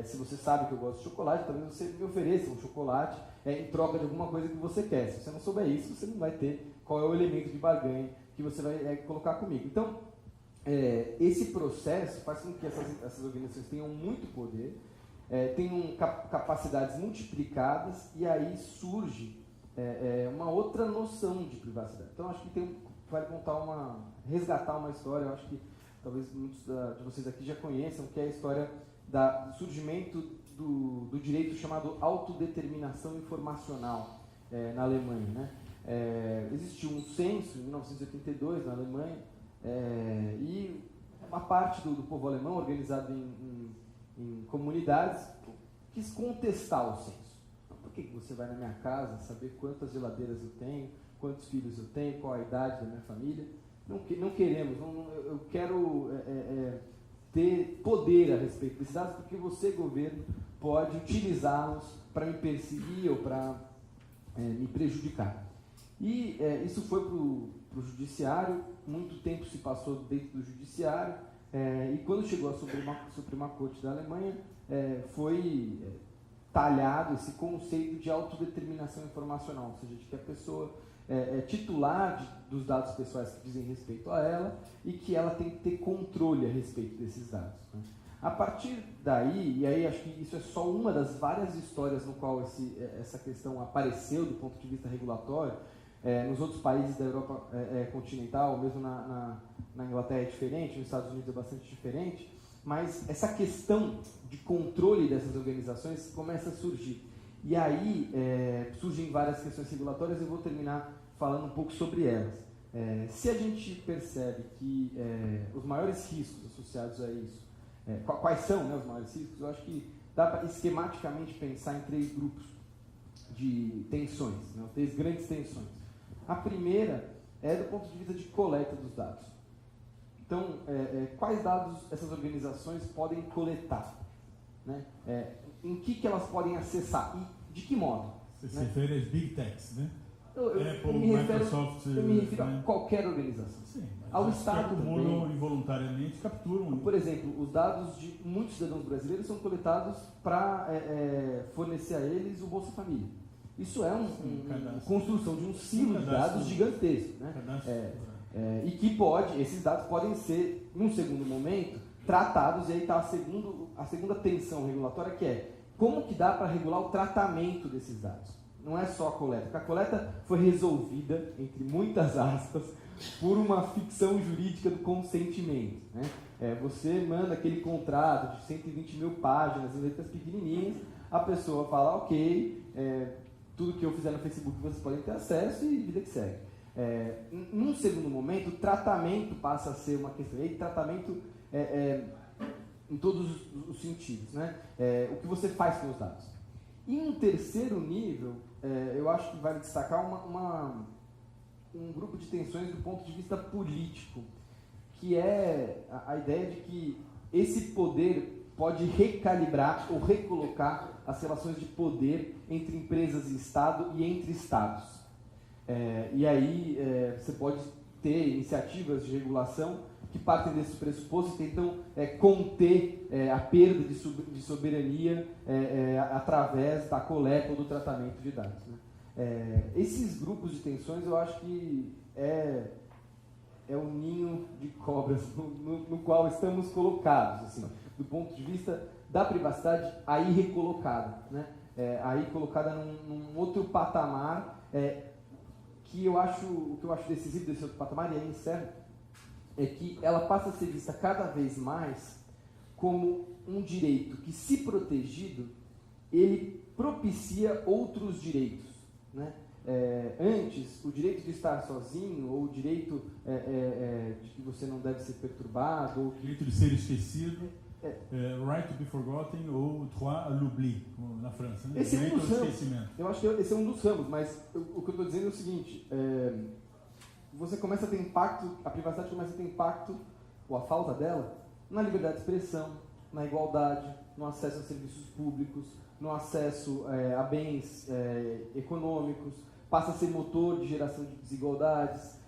S5: Se você sabe que eu gosto de chocolate, talvez você me ofereça um chocolate em troca de alguma coisa que você quer. Se você não souber isso, você não vai ter qual é o elemento de barganha que você vai colocar comigo. Então, esse processo faz com que essas organizações tenham muito poder, tenham capacidades multiplicadas, e aí surge uma outra noção de privacidade. Então, acho que vale resgatar uma história, eu acho que talvez muitos de vocês aqui já conheçam, que é a história do surgimento do direito chamado autodeterminação informacional na Alemanha. Né? Existiu um censo em 1982 na Alemanha e uma parte do povo alemão, organizado em comunidades, quis contestar o censo. Por que você vai na minha casa saber quantas geladeiras eu tenho, quantos filhos eu tenho, qual a idade da minha família? Não queremos, eu quero ter poder a respeito desses dados, porque você, governo, pode utilizá-los para me perseguir ou para me prejudicar. E isso foi para o judiciário, muito tempo se passou dentro do judiciário, e quando chegou a Suprema Corte da Alemanha, foi talhado esse conceito de autodeterminação informacional, ou seja, de que a pessoa é titular dos dados pessoais que dizem respeito a ela e que ela tem que ter controle a respeito desses dados. Né? A partir daí, e aí acho que isso é só uma das várias histórias no qual essa questão apareceu do ponto de vista regulatório, nos outros países da Europa continental, mesmo na Inglaterra é diferente, nos Estados Unidos é bastante diferente, mas essa questão de controle dessas organizações começa a surgir. E aí surgem várias questões regulatórias, eu vou terminar falando um pouco sobre elas. Se a gente percebe que os maiores riscos associados a isso, quais são, né, os maiores riscos, eu acho que dá para esquematicamente pensar em 3 grupos de tensões, né, 3 grandes tensões. A primeira é do ponto de vista de coleta dos dados. Então, quais dados essas organizações podem coletar? Né? Em que elas podem acessar e de que modo?
S1: Você se refere às Big Techs, né?
S5: Eu me refiro a qualquer organização.
S1: Sim, mas
S5: ao Estado
S1: acumulam
S5: também.
S1: Involuntariamente, capturam.
S5: Por exemplo, os dados de muitos cidadãos brasileiros são coletados para fornecer a eles o Bolsa Família. Isso é uma construção de um silo de dados gigantesco. Né? E que esses dados podem ser, num segundo momento, tratados, e aí está a segunda tensão regulatória, que é como que dá para regular o tratamento desses dados. Não é só a coleta, porque a coleta foi resolvida, entre muitas aspas, por uma ficção jurídica do consentimento. Né? Você manda aquele contrato de 120 mil páginas, em letras pequenininhas, a pessoa fala, ok, tudo que eu fizer no Facebook vocês podem ter acesso e vida que segue. Num segundo momento, o tratamento passa a ser uma questão, e tratamento em todos os sentidos. Né? O que você faz com os dados. E um terceiro nível, eu acho que vale destacar um grupo de tensões do ponto de vista político, que é a ideia de que esse poder pode recalibrar ou recolocar as relações de poder entre empresas e Estado e entre Estados. E aí você pode ter iniciativas de regulação que partem desse pressuposto e tentam conter a perda de soberania através da coleta ou do tratamento de dados. Né? Esses grupos de tensões, eu acho que é um ninho de cobras no qual estamos colocados, assim, do ponto de vista da privacidade aí recolocada, né? Aí colocada num outro patamar, o que eu acho decisivo desse outro patamar, e aí encerro, é que ela passa a ser vista cada vez mais como um direito que, se protegido, ele propicia outros direitos. Né? Antes, o direito de estar sozinho, ou o direito de que você não deve ser perturbado, ou
S1: O direito de ser esquecido, right to be forgotten, ou droit à l'oubli, na França. Né?
S5: Esse é um
S1: Direito
S5: dos
S1: ao
S5: ramos.
S1: esquecimento.
S5: Eu acho que esse é um dos ramos, mas o que eu estou dizendo é o seguinte: você começa a ter impacto, a privacidade começa a ter impacto, ou a falta dela, na liberdade de expressão, na igualdade, no acesso a serviços públicos, no acesso a bens econômicos, passa a ser motor de geração de desigualdades,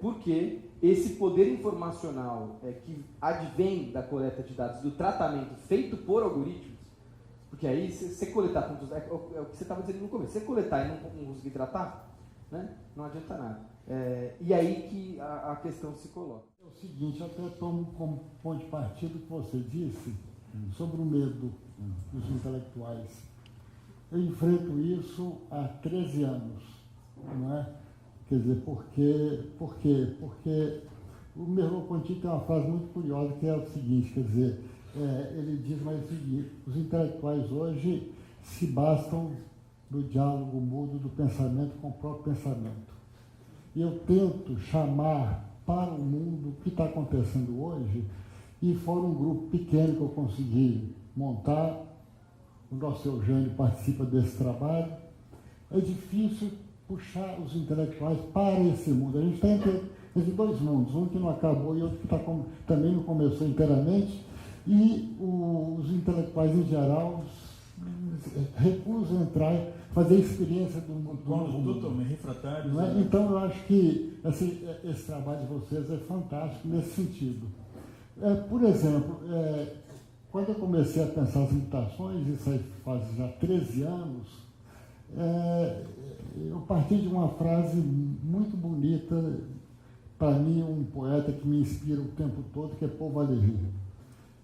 S5: porque esse poder informacional que advém da coleta de dados, do tratamento feito por algoritmos, porque aí você coletar pontos, é o que você estava dizendo no começo, você coletar e não conseguir tratar, né, não adianta nada. E aí que a questão se coloca.
S6: É o seguinte, eu até tomo como ponto de partida o que você disse sobre o medo dos intelectuais. Eu enfrento isso há 13 anos, não é? Quer dizer, por quê? Porque o Merleau-Ponty tem uma frase muito curiosa que é o seguinte, quer dizer, ele diz mais o seguinte: os intelectuais hoje se bastam do diálogo mútuo do pensamento com o próprio pensamento. E eu tento chamar para o mundo o que está acontecendo hoje, e fora um grupo pequeno que eu consegui montar, o nosso Eugênio participa desse trabalho, é difícil puxar os intelectuais para esse mundo. A gente está entre 2 mundos, um que não acabou e outro que também não começou inteiramente, e os intelectuais em geral recusam entrar, fazer experiência do mundo.
S1: Totalmente refratários.
S6: Não é? Então, eu acho que esse trabalho de vocês é fantástico nesse sentido. Por exemplo, quando eu comecei a pensar as limitações, isso aí faz já 13 anos, eu parti de uma frase muito bonita, para mim, um poeta que me inspira o tempo todo, que é Paul Valéry.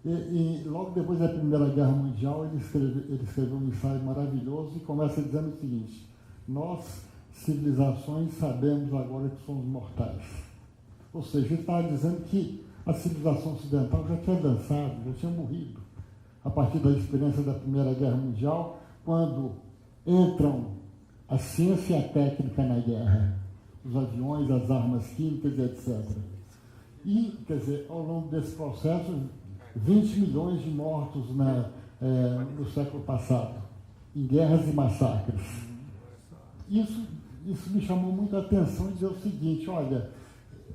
S6: E logo depois da Primeira Guerra Mundial, ele escreveu um ensaio maravilhoso e começa dizendo o seguinte: nós, civilizações, sabemos agora que somos mortais. Ou seja, ele estava dizendo que a civilização ocidental já tinha dançado, já tinha morrido, a partir da experiência da Primeira Guerra Mundial, quando entram a ciência e a técnica na guerra, os aviões, as armas químicas, etc. E, quer dizer, ao longo desse processo, 20 milhões de mortos no século passado, em guerras e massacres. Isso me chamou muito a atenção e dizer o seguinte: olha,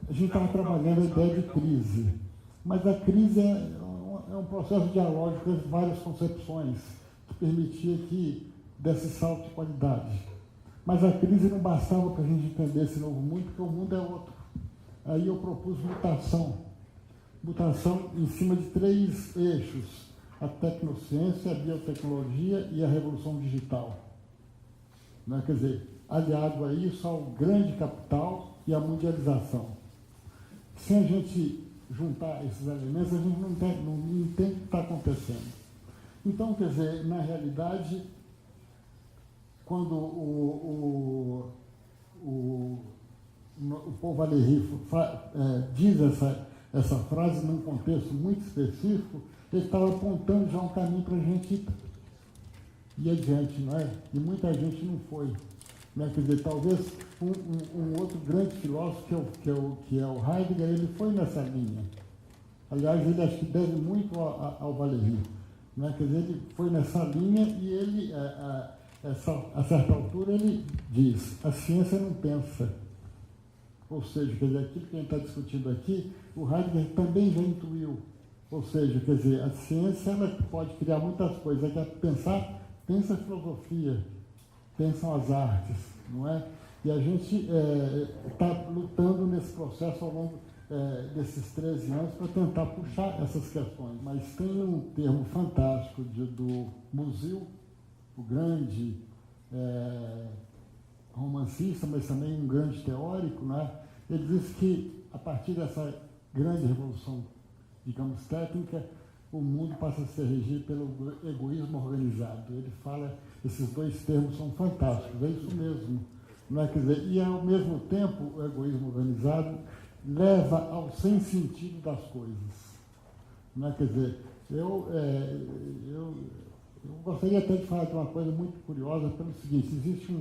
S6: a gente estava trabalhando a ideia de crise, mas a crise é um processo dialógico entre várias concepções que permitia que desse salto de qualidade. Mas a crise não bastava para a gente entender esse novo mundo, porque o mundo é outro. Aí eu propus mutação em cima de 3 eixos: a tecnociência, a biotecnologia e a revolução digital. Né? Quer dizer, aliado a isso ao grande capital e à mundialização. Se a gente juntar esses elementos, a gente não entende o que está acontecendo. Então, quer dizer, na realidade, quando o Paul Valéry diz essa frase num contexto muito específico, ele estava apontando já um caminho para a gente ir adiante, não é? E muita gente não foi. Né? Quer dizer, talvez um outro grande filósofo, que é o Heidegger, ele foi nessa linha. Aliás, ele acho que deve muito ao Valéry. Né? Quer dizer, ele foi nessa linha e ele, a certa altura, ele diz: a ciência não pensa. Ou seja, quer dizer, aquilo que a gente está discutindo aqui, o Heidegger também já intuiu. Ou seja, quer dizer, a ciência ela pode criar muitas coisas. É pensa a filosofia, pensam as artes, não é? E a gente está lutando nesse processo ao longo desses 13 anos para tentar puxar essas questões. Mas tem um termo fantástico do Musil, o grande romancista, mas também um grande teórico, né? Ele diz que, a partir dessa grande revolução, digamos, técnica, o mundo passa a ser regido pelo egoísmo organizado. Ele fala, esses 2 termos são fantásticos, é isso mesmo. Não é? Quer dizer, e, ao mesmo tempo, o egoísmo organizado leva ao sem sentido das coisas. Não é? Quer dizer, eu gostaria até de falar de uma coisa muito curiosa, pelo seguinte: existe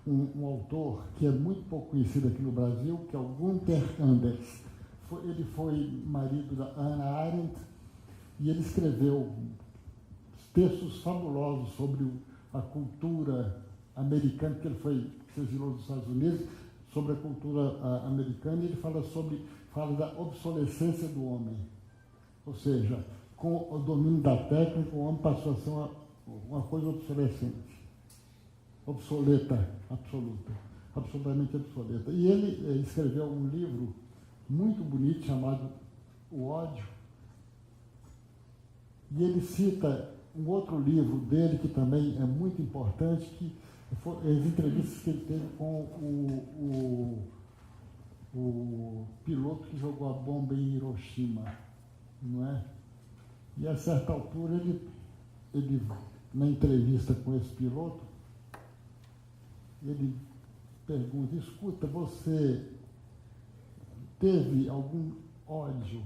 S6: um autor que é muito pouco conhecido aqui no Brasil, que é o Gunther Anders. Ele foi marido da Hannah Arendt e ele escreveu textos fabulosos sobre a cultura americana, que ele se exilou dos Estados Unidos, sobre a cultura americana, e ele fala da obsolescência do homem. Ou seja, com o domínio da técnica, o homem passou a ser uma coisa obsoleta, absoluta, absolutamente obsoleta. E ele escreveu um livro muito bonito chamado O Ódio, e ele cita um outro livro dele que também é muito importante, que foram as entrevistas que ele teve com o piloto que jogou a bomba em Hiroshima, não é? E a certa altura ele na entrevista com esse piloto, ele pergunta: escuta, você teve algum ódio,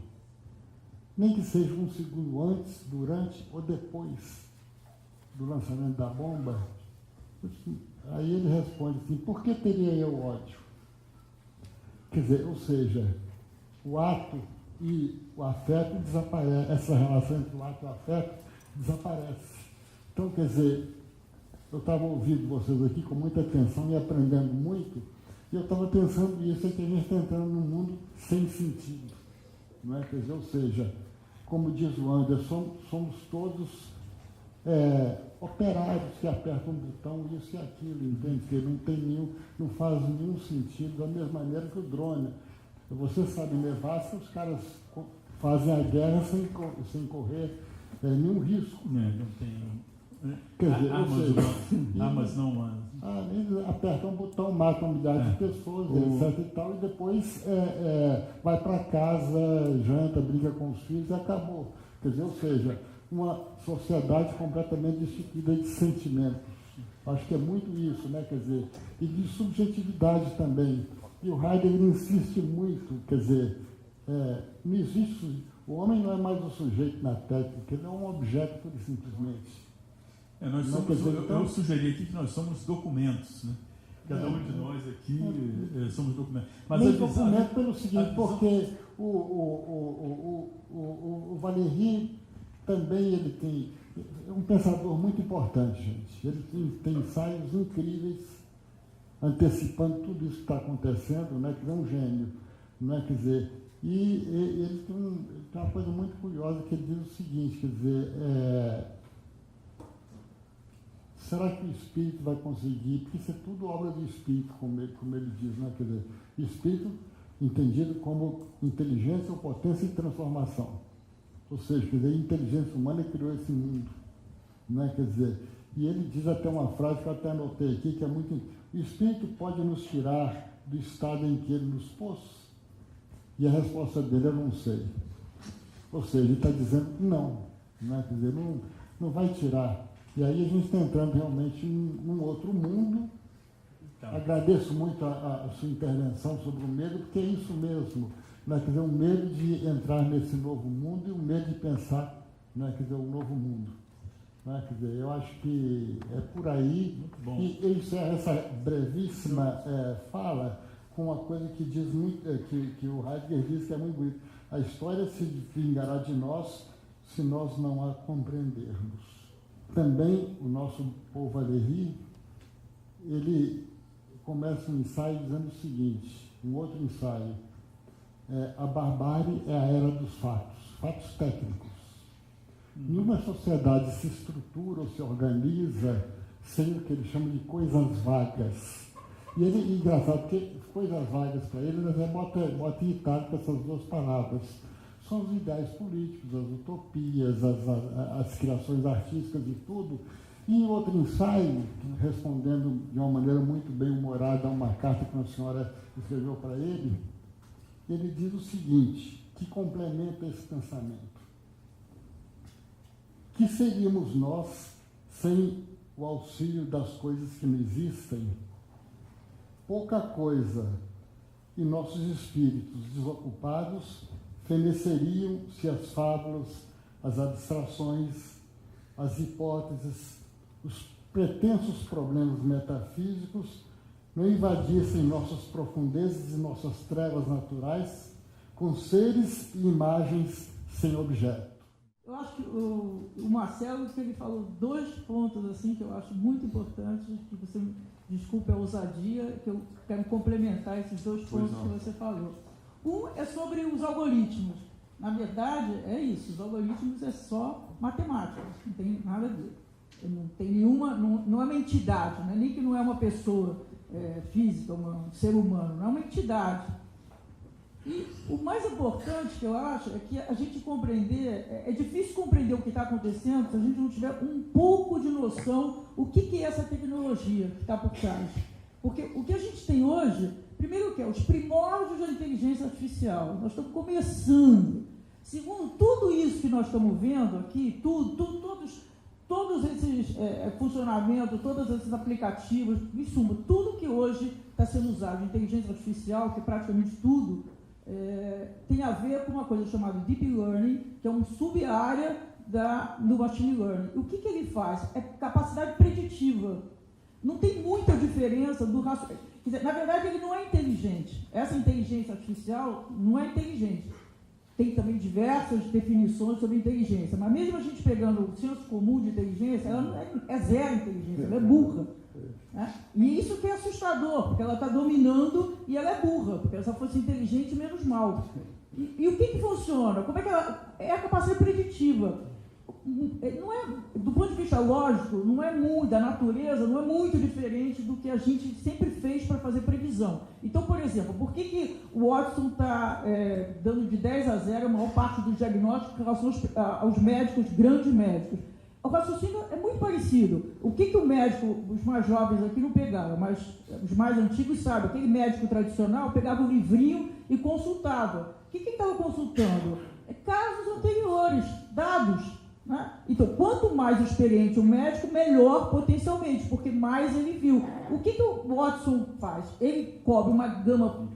S6: nem que seja um segundo antes, durante ou depois do lançamento da bomba? Aí ele responde assim: por que teria eu ódio? Quer dizer, ou seja, o ato e o afeto desaparece, essa relação entre o ato e o afeto desaparece. Então, quer dizer, eu estava ouvindo vocês aqui com muita atenção e aprendendo muito, e eu estava pensando nisso, é que a gente está entrando num mundo sem sentido, não é? Quer dizer, ou seja, como diz o Anderson, somos todos operários que apertam um botão, isso e aquilo, entende? Que não faz nenhum sentido, da mesma maneira que o drone. Você sabe, Nevasca, os caras fazem a guerra sem correr nenhum risco.
S1: Não tem.
S6: Quer dizer,
S1: armas não.
S6: Eles apertam um botão, matam milhares de pessoas, etc. e tal, e depois vai para casa, janta, briga com os filhos e acabou. Quer dizer, ou seja, uma sociedade completamente destituída de sentimentos. Acho que é muito isso, né? Quer dizer, e de subjetividade também. E o Heidegger insiste muito, quer dizer, não existe, o homem não é mais o sujeito na técnica, ele é um objeto pura e simplesmente.
S1: Eu sugeri aqui que nós somos documentos, né? Cada um de nós aqui somos documentos. Mas
S6: nem documento pelo seguinte, porque o Valéry também ele tem um pensador muito importante, gente. Ele tem ensaios incríveis, antecipando tudo isso que está acontecendo, né? Que é um gênio, né? Quer dizer, e ele tem uma coisa muito curiosa que ele diz o seguinte, quer dizer, será que o espírito vai conseguir? Porque isso é tudo obra do espírito, como ele diz, né? Quer dizer, espírito entendido como inteligência ou potência e transformação. Ou seja, quer dizer, a inteligência humana criou esse mundo, né? Quer dizer, e ele diz até uma frase que eu até anotei aqui, que é muito... O espírito pode nos tirar do estado em que ele nos pôs? E a resposta dele, eu não sei. Ou seja, ele está dizendo não, né? Quer dizer, não vai tirar. E aí a gente está entrando realmente num outro mundo. Então, agradeço muito a sua intervenção sobre o medo, porque é isso mesmo, né? Quer dizer, o medo de entrar nesse novo mundo e o medo de pensar, né? Quer dizer, um novo mundo. Né? Quer dizer, eu acho que é por aí. E eu encerro essa brevíssima fala com uma coisa que diz muito, que o Heidegger diz que é muito bonito. A história se vingará de nós se nós não a compreendermos. Também o nosso Paul Valéry, ele começa um ensaio dizendo o seguinte, um outro ensaio, a barbárie é a era dos fatos técnicos. Nenhuma sociedade se estrutura ou se organiza sem o que ele chama de coisas vagas. E ele, engraçado, porque coisas vagas para ele, ele até bota em itálico essas duas palavras. São os ideais políticos, as utopias, as criações artísticas e tudo. E em outro ensaio, respondendo de uma maneira muito bem humorada a uma carta que uma senhora escreveu para ele, ele diz o seguinte, que complementa esse pensamento. Que seríamos nós sem o auxílio das coisas que não existem? Pouca coisa, e nossos espíritos desocupados feneceriam se as fábulas, as abstrações, as hipóteses, os pretensos problemas metafísicos não invadissem nossas profundezas e nossas trevas naturais com seres e imagens sem objeto.
S7: Eu acho que o Marcelo, que ele falou dois pontos assim que eu acho muito importantes, que você, desculpe a ousadia, que eu quero complementar esses dois pontos que você falou. Um é sobre os algoritmos. Na verdade, é isso, os algoritmos é só matemática, não tem nada a ver. Não tem nenhuma, não é uma entidade, não é nem que não é uma pessoa física, um ser humano, não é uma entidade. E o mais importante que eu acho é que a gente compreender, é difícil compreender o que está acontecendo se a gente não tiver um pouco de noção o que é essa tecnologia que está por trás. Porque o que a gente tem hoje, primeiro que é os primórdios da inteligência artificial, nós estamos começando. Segundo, tudo isso que nós estamos vendo aqui, todos esses funcionamentos, todos esses aplicativos, em suma, tudo que hoje está sendo usado em inteligência artificial, que é praticamente tudo, tem a ver com uma coisa chamada Deep Learning, que é uma sub-área do Machine Learning. O que ele faz? É capacidade preditiva. Não tem muita diferença do raciocínio. Na verdade, ele não é inteligente. Essa inteligência artificial não é inteligente. Tem também diversas definições sobre inteligência, mas mesmo a gente pegando o senso comum de inteligência, ela não é zero inteligência, ela é burra. Né? E isso que é assustador, porque ela está dominando e ela é burra, porque se ela fosse inteligente, menos mal. E o que funciona? Como é que ela é a capacidade preditiva? Não é, do ponto de vista lógico, não é muito, da natureza, não é muito diferente do que a gente sempre fez para fazer previsão. Então, por exemplo, por que o Watson está dando de 10-0 a maior parte dos diagnósticos em relação aos médicos, grandes médicos? O raciocínio é muito parecido. O que o médico, os mais jovens aqui não pegaram, mas os mais antigos sabem, aquele médico tradicional pegava um livrinho e consultava. O que ele estava consultando? Casos anteriores, dados. Né? Então, quanto mais experiente o médico, melhor potencialmente, porque mais ele viu. O que o Watson faz? Ele cobre uma gama,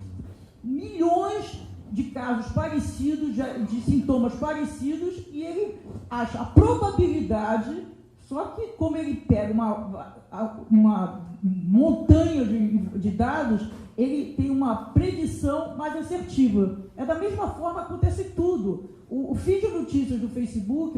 S7: milhões de casos parecidos, de sintomas parecidos, e ele acha a probabilidade Só que, como ele pega uma montanha de dados, ele tem uma predição mais assertiva. É da mesma forma que acontece tudo. O feed de notícias do Facebook,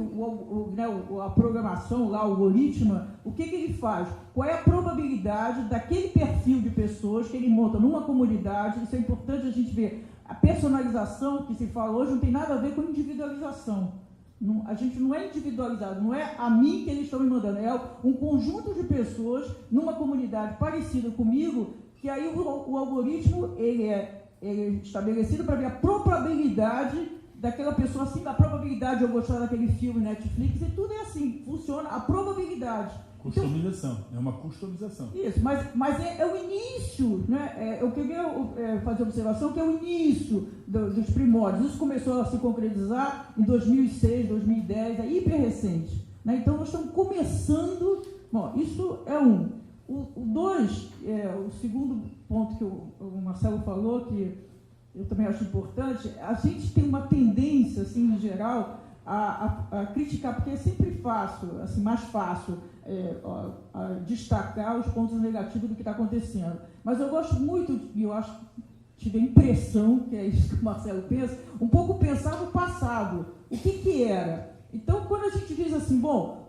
S7: a programação, lá, o algoritmo, o que ele faz? Qual é a probabilidade daquele perfil de pessoas que ele monta numa comunidade? Isso é importante a gente ver. A personalização que se fala hoje não tem nada a ver com individualização. Não, a gente não é individualizado, não é a mim que eles estão me mandando, é um conjunto de pessoas numa comunidade parecida comigo, que aí o algoritmo ele é estabelecido para ver a probabilidade daquela pessoa, assim, da probabilidade de eu gostar daquele filme Netflix, e tudo é assim, funciona a probabilidade.
S1: Customização, é uma customização.
S7: Isso, mas é o início, né? Eu queria fazer observação que é o início dos primórdios. Isso começou a se concretizar em 2006, 2010, é hiper recente. Né? Então, nós estamos começando... Bom, isso é um. O dois, o segundo ponto que o Marcelo falou, que eu também acho importante, a gente tem uma tendência, assim, em geral, a criticar, porque é sempre fácil, assim, mais fácil, a destacar os pontos negativos do que está acontecendo. Mas eu gosto muito, e eu acho que tive a impressão, que é isso que o Marcelo pensa, um pouco pensar no passado. O que era? Então, quando a gente diz assim, bom,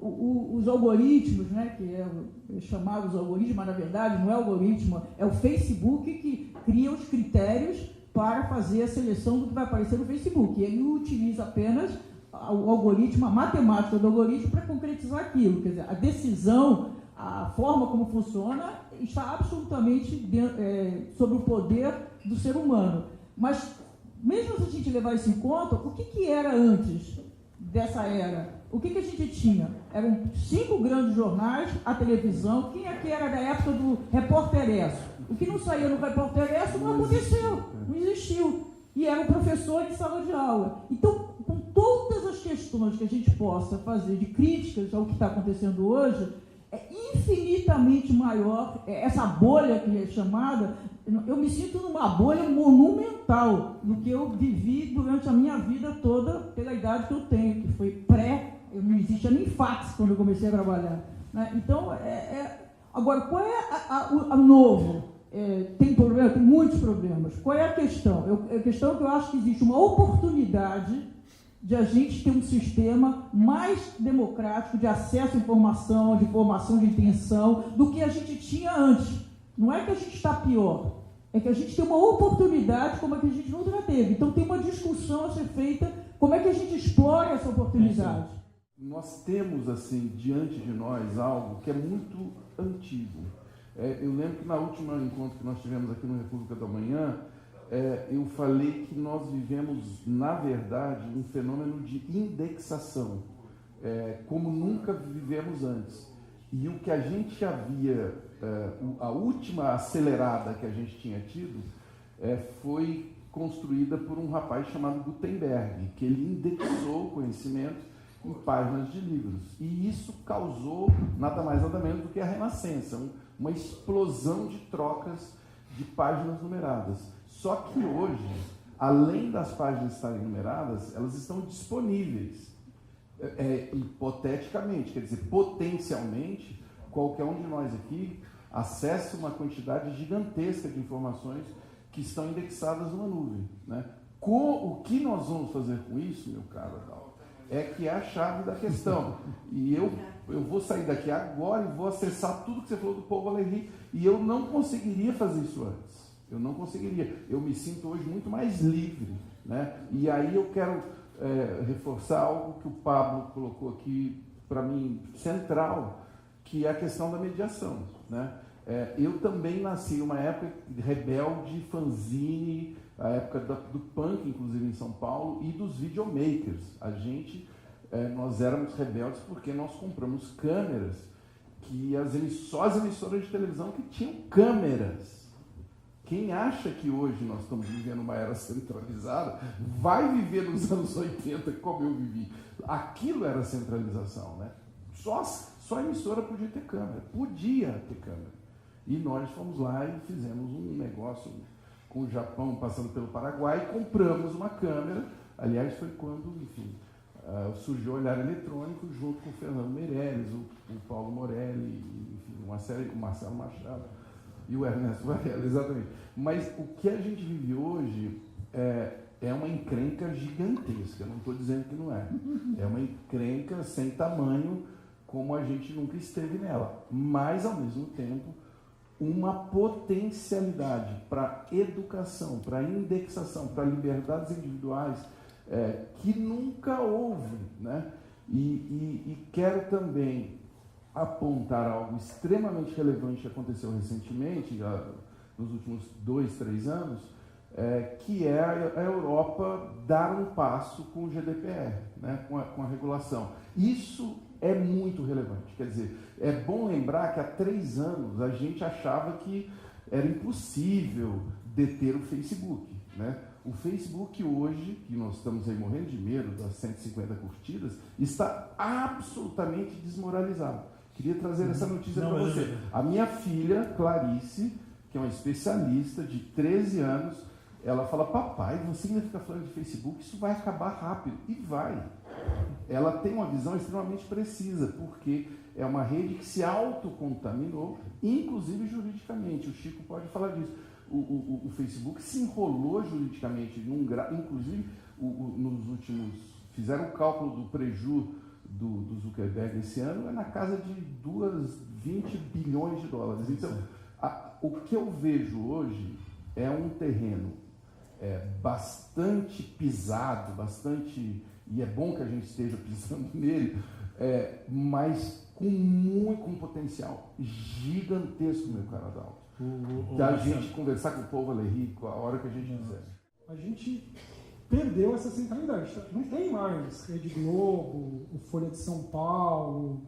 S7: os algoritmos, né, que é chamados algoritmos, mas na verdade não é algoritmo, é o Facebook que cria os critérios para fazer a seleção do que vai aparecer no Facebook. E ele utiliza apenas o algoritmo, a matemática do algoritmo para concretizar aquilo. Quer dizer, a decisão, a forma como funciona, está absolutamente sob o poder do ser humano. Mas, mesmo se a gente levar isso em conta, o que era antes dessa era? O que a gente tinha? Eram 5 grandes jornais, a televisão. Quem aqui era da época do Repórter Esso? O que não saía no Repórter Esso não aconteceu, não existiu. E era um professor em sala de aula. Então, com todas as questões que a gente possa fazer de críticas ao que está acontecendo hoje, é infinitamente maior, essa bolha que é chamada, eu me sinto numa bolha monumental do que eu vivi durante a minha vida toda, pela idade que eu tenho, que foi não existia nem fax quando eu comecei a trabalhar. Né? Então, agora, qual é a novo? Tem problema? Tem muitos problemas. Qual é a questão? A questão é que eu acho que existe uma oportunidade de a gente ter um sistema mais democrático de acesso à informação, de formação de intenção, do que a gente tinha antes. Não é que a gente está pior, é que a gente tem uma oportunidade como a que a gente nunca teve. Então tem uma discussão a ser feita, como é que a gente explora essa oportunidade.
S2: Nós temos, assim, diante de nós algo que é muito antigo. Eu lembro que na última encontro que nós tivemos aqui no República da Manhã, eu falei que nós vivemos, na verdade, um fenômeno de indexação, como nunca vivemos antes. E o que a gente havia, a última acelerada que a gente tinha tido, foi construída por um rapaz chamado Gutenberg, que ele indexou o conhecimento em páginas de livros. E isso causou nada mais nada menos do que a Renascença, uma explosão de trocas de páginas numeradas. Só que hoje, além das páginas estarem numeradas, elas estão disponíveis, hipoteticamente, quer dizer, potencialmente, qualquer um de nós aqui acessa uma quantidade gigantesca de informações que estão indexadas numa nuvem. Né? O que nós vamos fazer com isso, meu caro Adalto, é que é a chave da questão. E eu vou sair daqui agora e vou acessar tudo que você falou do Paul Valéry, e eu não conseguiria fazer isso antes. Eu não conseguiria. Eu me sinto hoje muito mais livre. Né? E aí eu quero reforçar algo que o Pablo colocou aqui, para mim, central, que é a questão da mediação. Né? Eu também nasci em uma época rebelde, fanzine, a época do punk, inclusive em São Paulo, e dos videomakers. Nós éramos rebeldes porque nós compramos câmeras, só as emissoras de televisão que tinham câmeras. Quem acha que hoje nós estamos vivendo uma era centralizada, vai viver nos anos 80 como eu vivi. Aquilo era centralização, né? Só a emissora podia ter câmera. E nós fomos lá e fizemos um negócio com o Japão, passando pelo Paraguai, e compramos uma câmera. Aliás, foi quando, enfim, surgiu o Olhar Eletrônico junto com o Fernando Meirelles, o Paulo Morelli, enfim, o Marcelo Machado e o Ernesto Varela, exatamente. Mas o que a gente vive hoje é uma encrenca gigantesca, não estou dizendo que não é. É uma encrenca sem tamanho, como a gente nunca esteve nela. Mas, ao mesmo tempo, uma potencialidade para educação, para indexação, para liberdades individuais que nunca houve, né? E quero também apontar algo extremamente relevante que aconteceu recentemente, nos últimos 2, 3 anos, que é a Europa dar um passo com o GDPR, né? com a regulação. Isso é muito relevante. Quer dizer, é bom lembrar que há 3 anos a gente achava que era impossível deter o Facebook, né? O Facebook hoje, que nós estamos aí morrendo de medo das 150 curtidas, está absolutamente desmoralizado. Queria trazer essa notícia para você. A minha filha, Clarice, que é uma especialista de 13 anos, ela fala: papai, você ainda fica falando de Facebook, isso vai acabar rápido. E vai. Ela tem uma visão extremamente precisa, porque é uma rede que se autocontaminou, inclusive juridicamente. O Chico pode falar disso. O Facebook se enrolou juridicamente, inclusive nos últimos... Fizeram o cálculo do preju do Zuckerberg esse ano, é na casa de 20 bilhões de dólares. Então, o que eu vejo hoje é um terreno bastante pisado, e é bom que a gente esteja pisando nele, mas com um potencial gigantesco, meu caro Adalto. Da gente conversar com o povo rico a hora que a gente quiser.
S4: A gente perdeu essa centralidade. Não tem mais Rede Globo, o Folha de São Paulo,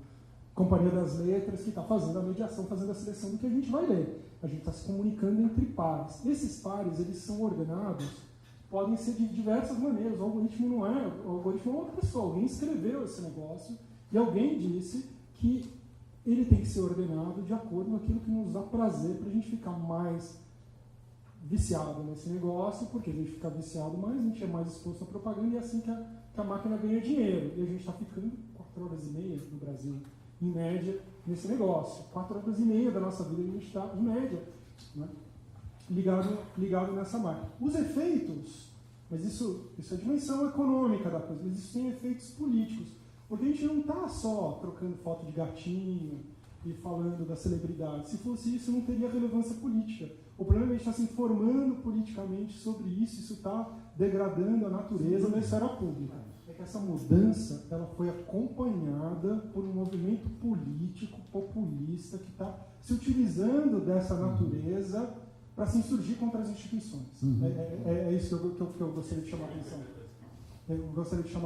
S4: Companhia das Letras, que está fazendo a mediação, fazendo a seleção do que a gente vai ler. A gente está se comunicando entre pares. Esses pares, eles são ordenados, podem ser de diversas maneiras. O algoritmo não é, o algoritmo é uma pessoa. Alguém escreveu esse negócio e alguém disse que ele tem que ser ordenado de acordo com aquilo que nos dá prazer, para a gente ficar mais viciado nesse negócio, porque a gente fica viciado mais, a gente é mais exposto à propaganda, e é assim que a máquina ganha dinheiro. E a gente está ficando 4h30 no Brasil, em média, nesse negócio. 4h30 da nossa vida a gente está, em média, né, ligado nessa máquina. Os efeitos, mas isso é a dimensão econômica da coisa, mas isso tem efeitos políticos. Porque a gente não está só trocando foto de gatinho e falando da celebridade. Se fosse isso, não teria relevância política. O problema é que a gente está se informando politicamente sobre isso está degradando a natureza da esfera pública. É que essa mudança ela foi acompanhada por um movimento político populista que está se utilizando dessa natureza para se insurgir contra as instituições. É isso que eu gostaria de chamar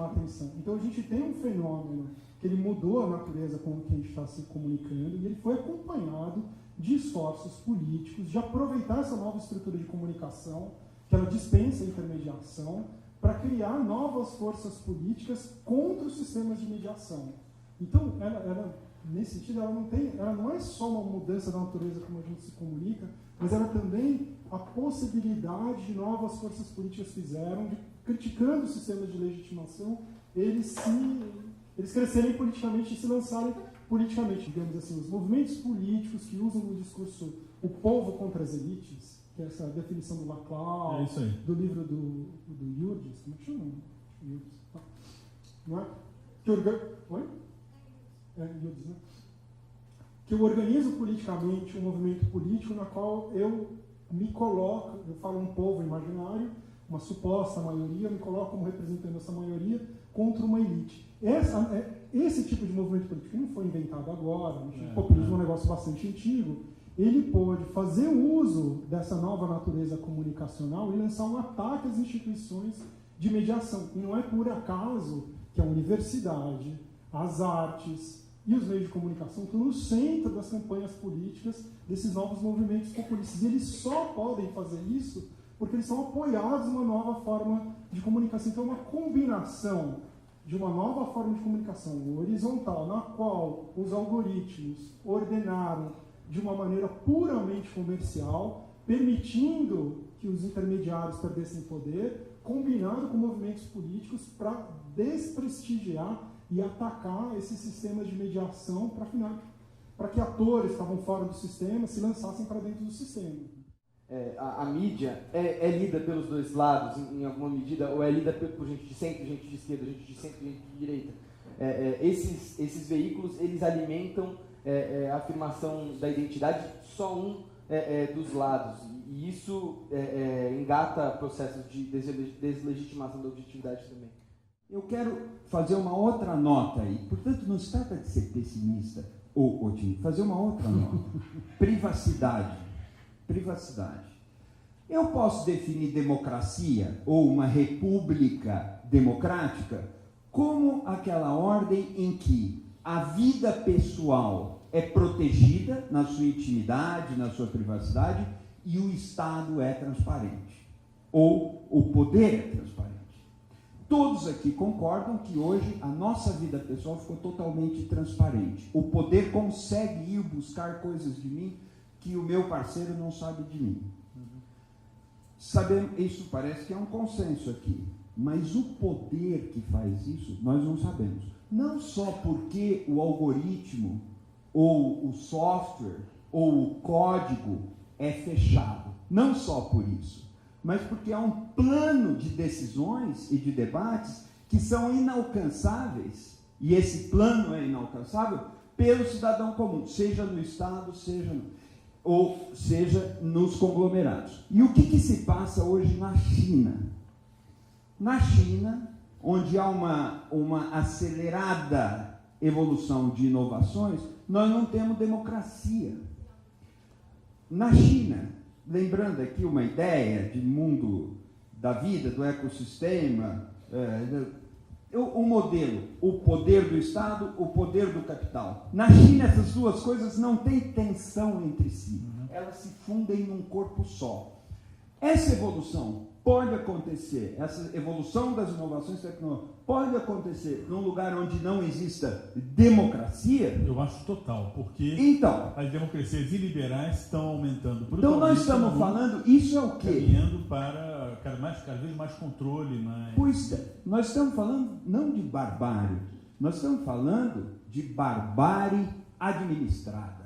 S4: a atenção. Então a gente tem um fenômeno que ele mudou a natureza com que a gente está se comunicando, e ele foi acompanhado de esforços políticos de aproveitar essa nova estrutura de comunicação, que ela dispensa a intermediação, para criar novas forças políticas contra os sistemas de mediação. Então, ela nesse sentido, ela não é só uma mudança da natureza como a gente se comunica, mas ela também a possibilidade de novas forças políticas fizeram, criticando os sistemas de legitimação, eles crescerem politicamente e se lançarem politicamente. Digamos assim, os movimentos políticos que usam no discurso o povo contra as elites, que é essa definição do Laclau, do livro do Yurgis, como é que chama? Yurgis, tá. Não é? Oi? Yurgis, né? Que eu organizo politicamente um movimento político na qual eu me coloco, eu falo um povo imaginário, uma suposta maioria, eu me coloco como representando essa maioria contra uma elite. Esse tipo de movimento político não foi inventado agora, o populismo é um negócio bastante antigo, ele pôde fazer uso dessa nova natureza comunicacional e lançar um ataque às instituições de mediação. E não é por acaso que a universidade, as artes e os meios de comunicação estão no centro das campanhas políticas desses novos movimentos populistas. E eles só podem fazer isso porque eles são apoiados em uma nova forma de comunicação. Então, é uma combinação de uma nova forma de comunicação horizontal, na qual os algoritmos ordenaram de uma maneira puramente comercial, permitindo que os intermediários perdessem poder, combinando com movimentos políticos para desprestigiar e atacar esses sistemas de mediação para que atores que estavam fora do sistema se lançassem para dentro do sistema.
S5: A mídia é lida pelos dois lados, em alguma medida, ou é lida por gente de centro, gente de esquerda, gente de centro, gente de direita. Esses veículos, eles alimentam a afirmação da identidade só dos lados. E isso engata processos de deslegitimação da objetividade também.
S3: Eu quero fazer uma outra nota aí. Portanto, não se trata de ser pessimista ou otimista. Fazer uma outra nota. Privacidade. Eu posso definir democracia ou uma república democrática como aquela ordem em que a vida pessoal é protegida na sua intimidade, na sua privacidade, e o Estado é transparente, ou o poder é transparente. Todos aqui concordam que hoje a nossa vida pessoal ficou totalmente transparente. O poder consegue ir buscar coisas de mim que o meu parceiro não sabe de mim. Sabemos, isso parece que é um consenso aqui, mas o poder que faz isso, nós não sabemos. Não só porque o algoritmo, ou o software, ou o código é fechado. Não só por isso, mas porque há um plano de decisões e de debates que são inalcançáveis, e esse plano é inalcançável pelo cidadão comum, seja no Estado, seja nos conglomerados. E o que se passa hoje na China? Na China, onde há uma acelerada evolução de inovações, nós não temos democracia. Na China, lembrando aqui uma ideia de mundo da vida, do ecossistema, o modelo, o poder do Estado, o poder do capital. Na China, essas duas coisas não têm tensão entre si. Elas se fundem num corpo só. Essa evolução pode acontecer, essa evolução das inovações tecnológicas pode acontecer num lugar onde não exista democracia?
S1: Eu acho total, porque as democracias iliberais estão aumentando brutalmente.
S3: Então nós estamos falando, isso é o quê?
S1: Caminhando para cada vez mais controle.
S3: Pois é, nós estamos falando não de barbárie, nós estamos falando de barbárie administrada.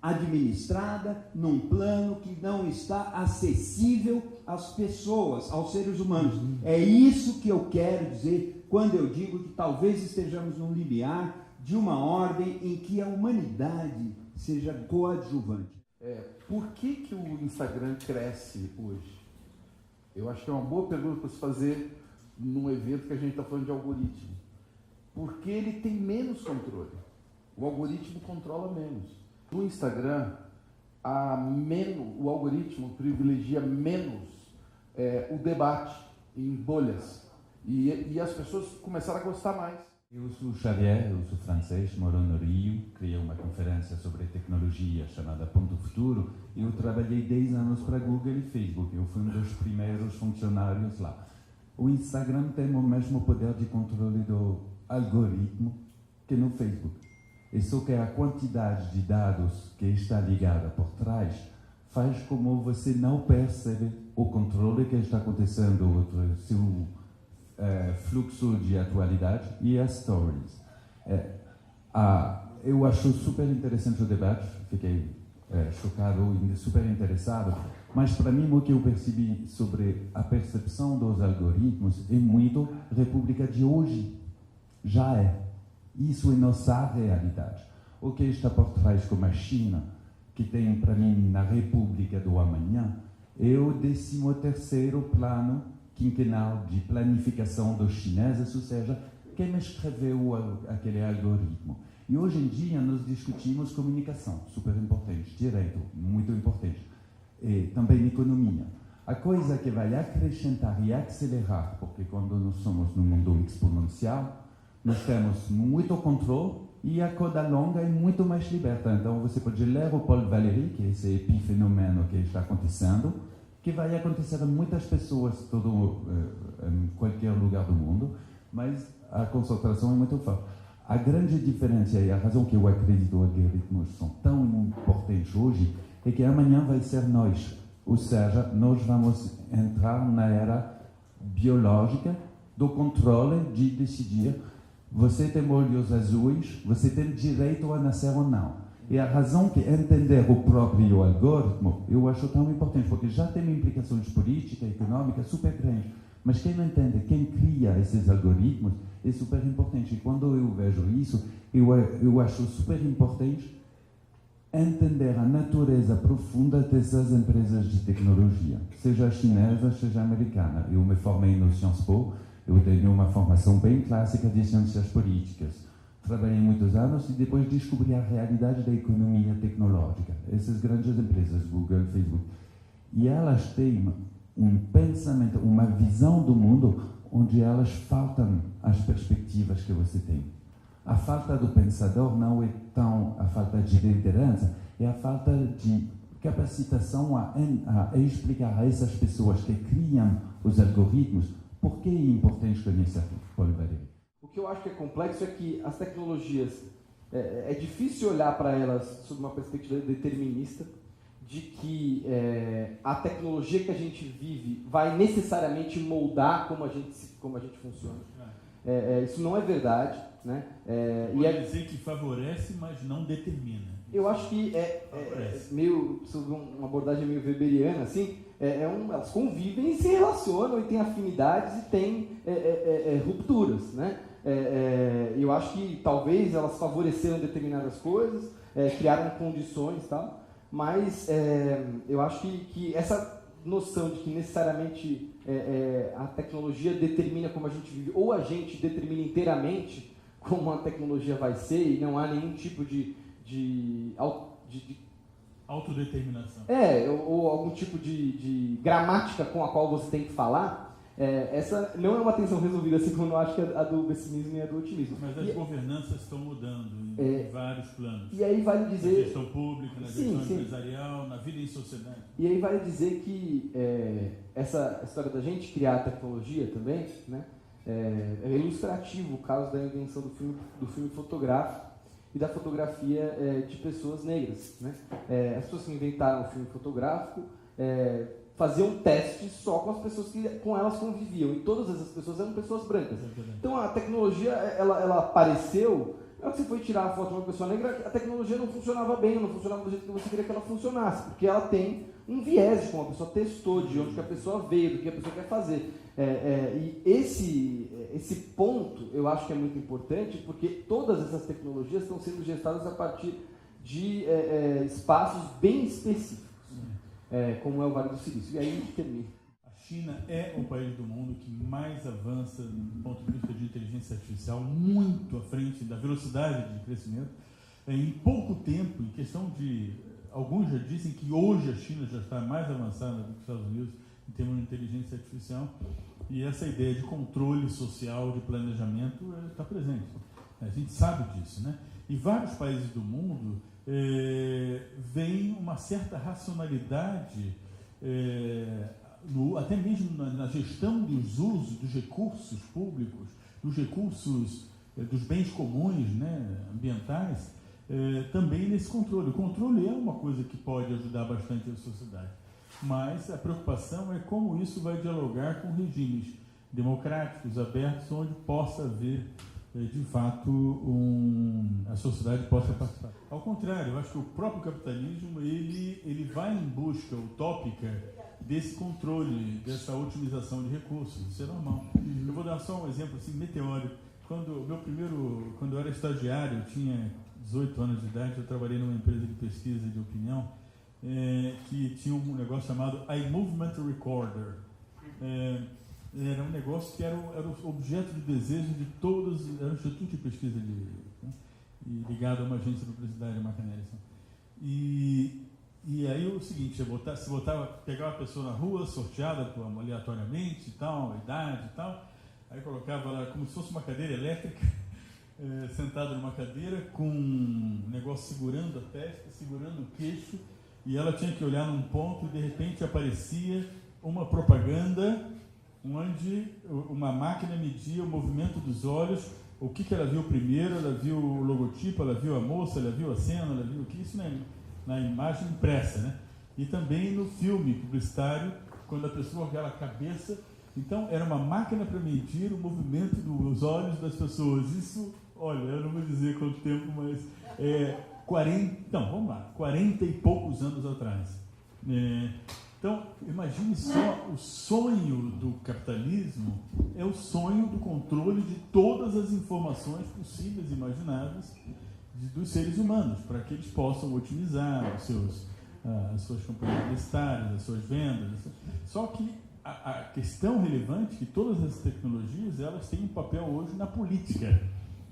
S3: Administrada num plano que não está acessível às pessoas, aos seres humanos. É isso que eu quero dizer quando eu digo que talvez estejamos num limiar de uma ordem em que a humanidade seja coadjuvante.
S2: Por que o Instagram cresce hoje? Eu acho que é uma boa pergunta para se fazer num evento que a gente está falando de algoritmo. Porque ele tem menos controle. O algoritmo controla menos. No Instagram, o algoritmo privilegia menos o debate em bolhas. E as pessoas começaram a gostar mais.
S8: Eu sou Xavier, eu sou francês, moro no Rio, criei uma conferência sobre tecnologia chamada Ponto Futuro e eu trabalhei 10 anos para Google e Facebook. Eu fui um dos primeiros funcionários lá. O Instagram tem o mesmo poder de controle do algoritmo que no Facebook. É só que a quantidade de dados que está ligada por trás faz como você não percebe o controle que está acontecendo entre seu fluxo de atualidade e as stories. Eu acho super interessante o debate, fiquei chocado e super interessado, mas para mim o que eu percebi sobre a percepção dos algoritmos é muito República de hoje. Já é. Isso é nossa realidade. O que está por trás, como a China, que tem para mim na República do Amanhã, é o 13º plano quinquenal de planificação dos chineses, ou seja, quem escreveu aquele algoritmo. E hoje em dia nós discutimos comunicação, super importante, direito, muito importante, e também economia. A coisa que vai acrescentar e acelerar, porque quando nós somos num mundo exponencial, nós temos muito controle e a corda longa é muito mais liberta. Então você pode ler o Paul Valéry, que é esse epifenômeno que está acontecendo, que vai acontecer a muitas pessoas em qualquer lugar do mundo, mas a concentração é muito forte. A grande diferença e a razão que eu acredito que os algoritmos são tão importantes hoje é que amanhã vai ser nós. Ou seja, nós vamos entrar na era biológica do controle de decidir: você tem olhos azuis, você tem direito a nascer ou não. E a razão que entender o próprio algoritmo eu acho tão importante, porque já tem implicações políticas, econômicas super grandes, mas quem não entende, quem cria esses algoritmos, é super importante. E quando eu vejo isso, eu acho super importante entender a natureza profunda dessas empresas de tecnologia, seja chinesa, seja americana. Eu me formei no Sciences Po, eu tenho uma formação bem clássica de ciências políticas. Trabalhei muitos anos e depois descobri a realidade da economia tecnológica. Essas grandes empresas, Google, Facebook, e elas têm um pensamento, uma visão do mundo onde elas faltam as perspectivas que você tem. A falta do pensador não é tão a falta de liderança, é a falta de capacitação a explicar a essas pessoas que criam os algoritmos por que é importante conhecer Paulo Valéry.
S5: O que eu acho que é complexo é que as tecnologias, é difícil olhar para elas sob uma perspectiva determinista, de que a tecnologia que a gente vive vai necessariamente moldar como a gente funciona. Isso não é verdade. Né?
S1: Pode dizer que favorece, mas não determina.
S5: Eu acho que meio, sobre uma abordagem meio weberiana, assim, elas convivem e se relacionam e têm afinidades e têm rupturas, né? Eu acho que talvez elas favoreceram determinadas coisas, criaram condições e tal, mas eu acho que essa noção de que necessariamente a tecnologia determina como a gente vive, ou a gente determina inteiramente como a tecnologia vai ser, e não há nenhum tipo de
S1: autodeterminação.
S5: Ou algum tipo de gramática com a qual você tem que falar, essa não é uma tensão resolvida, assim como eu acho que a do pessimismo e a do otimismo.
S1: Mas as governanças estão mudando em vários planos.
S5: E aí vale dizer...
S1: Na gestão pública, na gestão empresarial, na vida em sociedade.
S5: E aí vale dizer que essa história da gente criar a tecnologia também, né, é ilustrativo o caso da invenção do filme fotográfico e da fotografia de pessoas negras. Né? As pessoas que inventaram o filme fotográfico faziam testes só com as pessoas que com elas conviviam, e todas essas pessoas eram pessoas brancas. Então a tecnologia ela apareceu. Na hora que você foi tirar a foto de uma pessoa negra, a tecnologia não funcionava bem, não funcionava do jeito que você queria que ela funcionasse, porque ela tem um viés de como a pessoa testou, de onde que a pessoa veio, do que a pessoa quer fazer. E esse ponto eu acho que é muito importante, porque todas essas tecnologias estão sendo gestadas a partir de espaços bem específicos, como é o Vale do Silício. E aí termina.
S1: A China é o país do mundo que mais avança do ponto de vista de inteligência artificial, muito à frente da velocidade de crescimento. Em pouco tempo, em questão de... Alguns já dizem que hoje a China já está mais avançada do que os Estados Unidos em termos de inteligência artificial, e essa ideia de controle social, de planejamento, está presente. A gente sabe disso, né? Em vários países do mundo vem uma certa racionalidade, até mesmo na gestão dos usos dos recursos públicos, dos recursos dos bens comuns, né, ambientais, também nesse controle. O controle é uma coisa que pode ajudar bastante a sociedade, mas a preocupação é como isso vai dialogar com regimes democráticos, abertos, onde possa haver, de fato, a sociedade possa participar. Ao contrário, eu acho que o próprio capitalismo ele vai em busca utópica desse controle, dessa otimização de recursos. Isso é normal. Eu vou dar só um exemplo assim, meteórico. Quando eu era estagiário, eu tinha 18 anos de idade, eu trabalhei numa empresa de pesquisa de opinião que tinha um negócio chamado iMovement Recorder. Era um negócio que era o objeto de desejo de todos, era um instituto de pesquisa ligado a uma agência de publicidade, a McNally. E aí o seguinte, pegava a pessoa na rua, sorteada aleatoriamente, e tal, idade e tal, aí colocava lá como se fosse uma cadeira elétrica, sentada numa cadeira, com um negócio segurando a testa, segurando o queixo, e ela tinha que olhar num ponto e de repente aparecia uma propaganda onde uma máquina media o movimento dos olhos, o que ela viu primeiro, ela viu o logotipo, ela viu a moça, ela viu a cena, ela viu o que isso na imagem impressa, né? E também no filme publicitário, quando a pessoa com aquela cabeça Então, era uma máquina para medir o movimento dos olhos das pessoas. Isso, olha, eu não vou dizer quanto tempo, mas 40 e poucos anos atrás. Então, imagine só, o sonho do capitalismo é o sonho do controle de todas as informações possíveis e imagináveis dos seres humanos, para que eles possam otimizar as suas campanhas publicitárias, as suas vendas. Só que a questão relevante é que todas essas tecnologias, elas têm um papel hoje na política.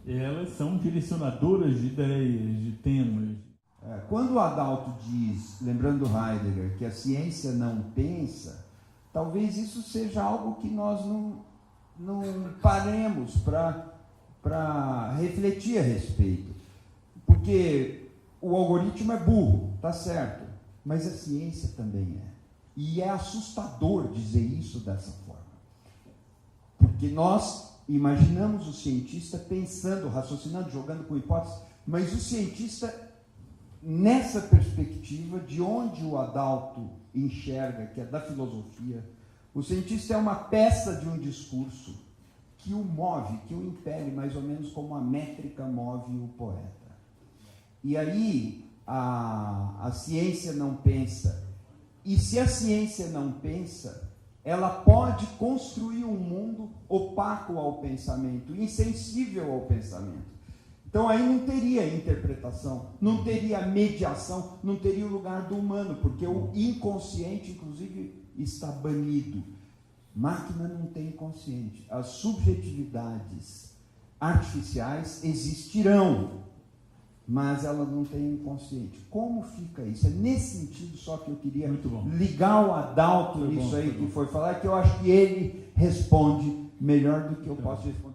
S1: Elas são direcionadoras de ideias, de temas.
S3: Quando o Adalto diz, lembrando Heidegger, que a ciência não pensa, talvez isso seja algo que nós não paremos para refletir a respeito. Porque o algoritmo é burro, tá certo, mas a ciência também é. E é assustador dizer isso dessa forma. Porque nós imaginamos o cientista pensando, raciocinando, jogando com hipóteses, mas o cientista, nessa perspectiva de onde o Adalto enxerga, que é da filosofia, o cientista é uma peça de um discurso que o move, que o impele, mais ou menos como a métrica move o poeta. E aí a ciência não pensa. E se a ciência não pensa, ela pode construir um mundo opaco ao pensamento, insensível ao pensamento. Então aí não teria interpretação, não teria mediação, não teria o lugar do humano, porque o inconsciente, inclusive, está banido. Máquina não tem inconsciente. As subjetividades artificiais existirão, mas ela não tem inconsciente. Como fica isso? É nesse sentido só que eu queria ligar o Adalto nisso aí que foi falar, que eu acho que ele responde melhor do que eu posso responder.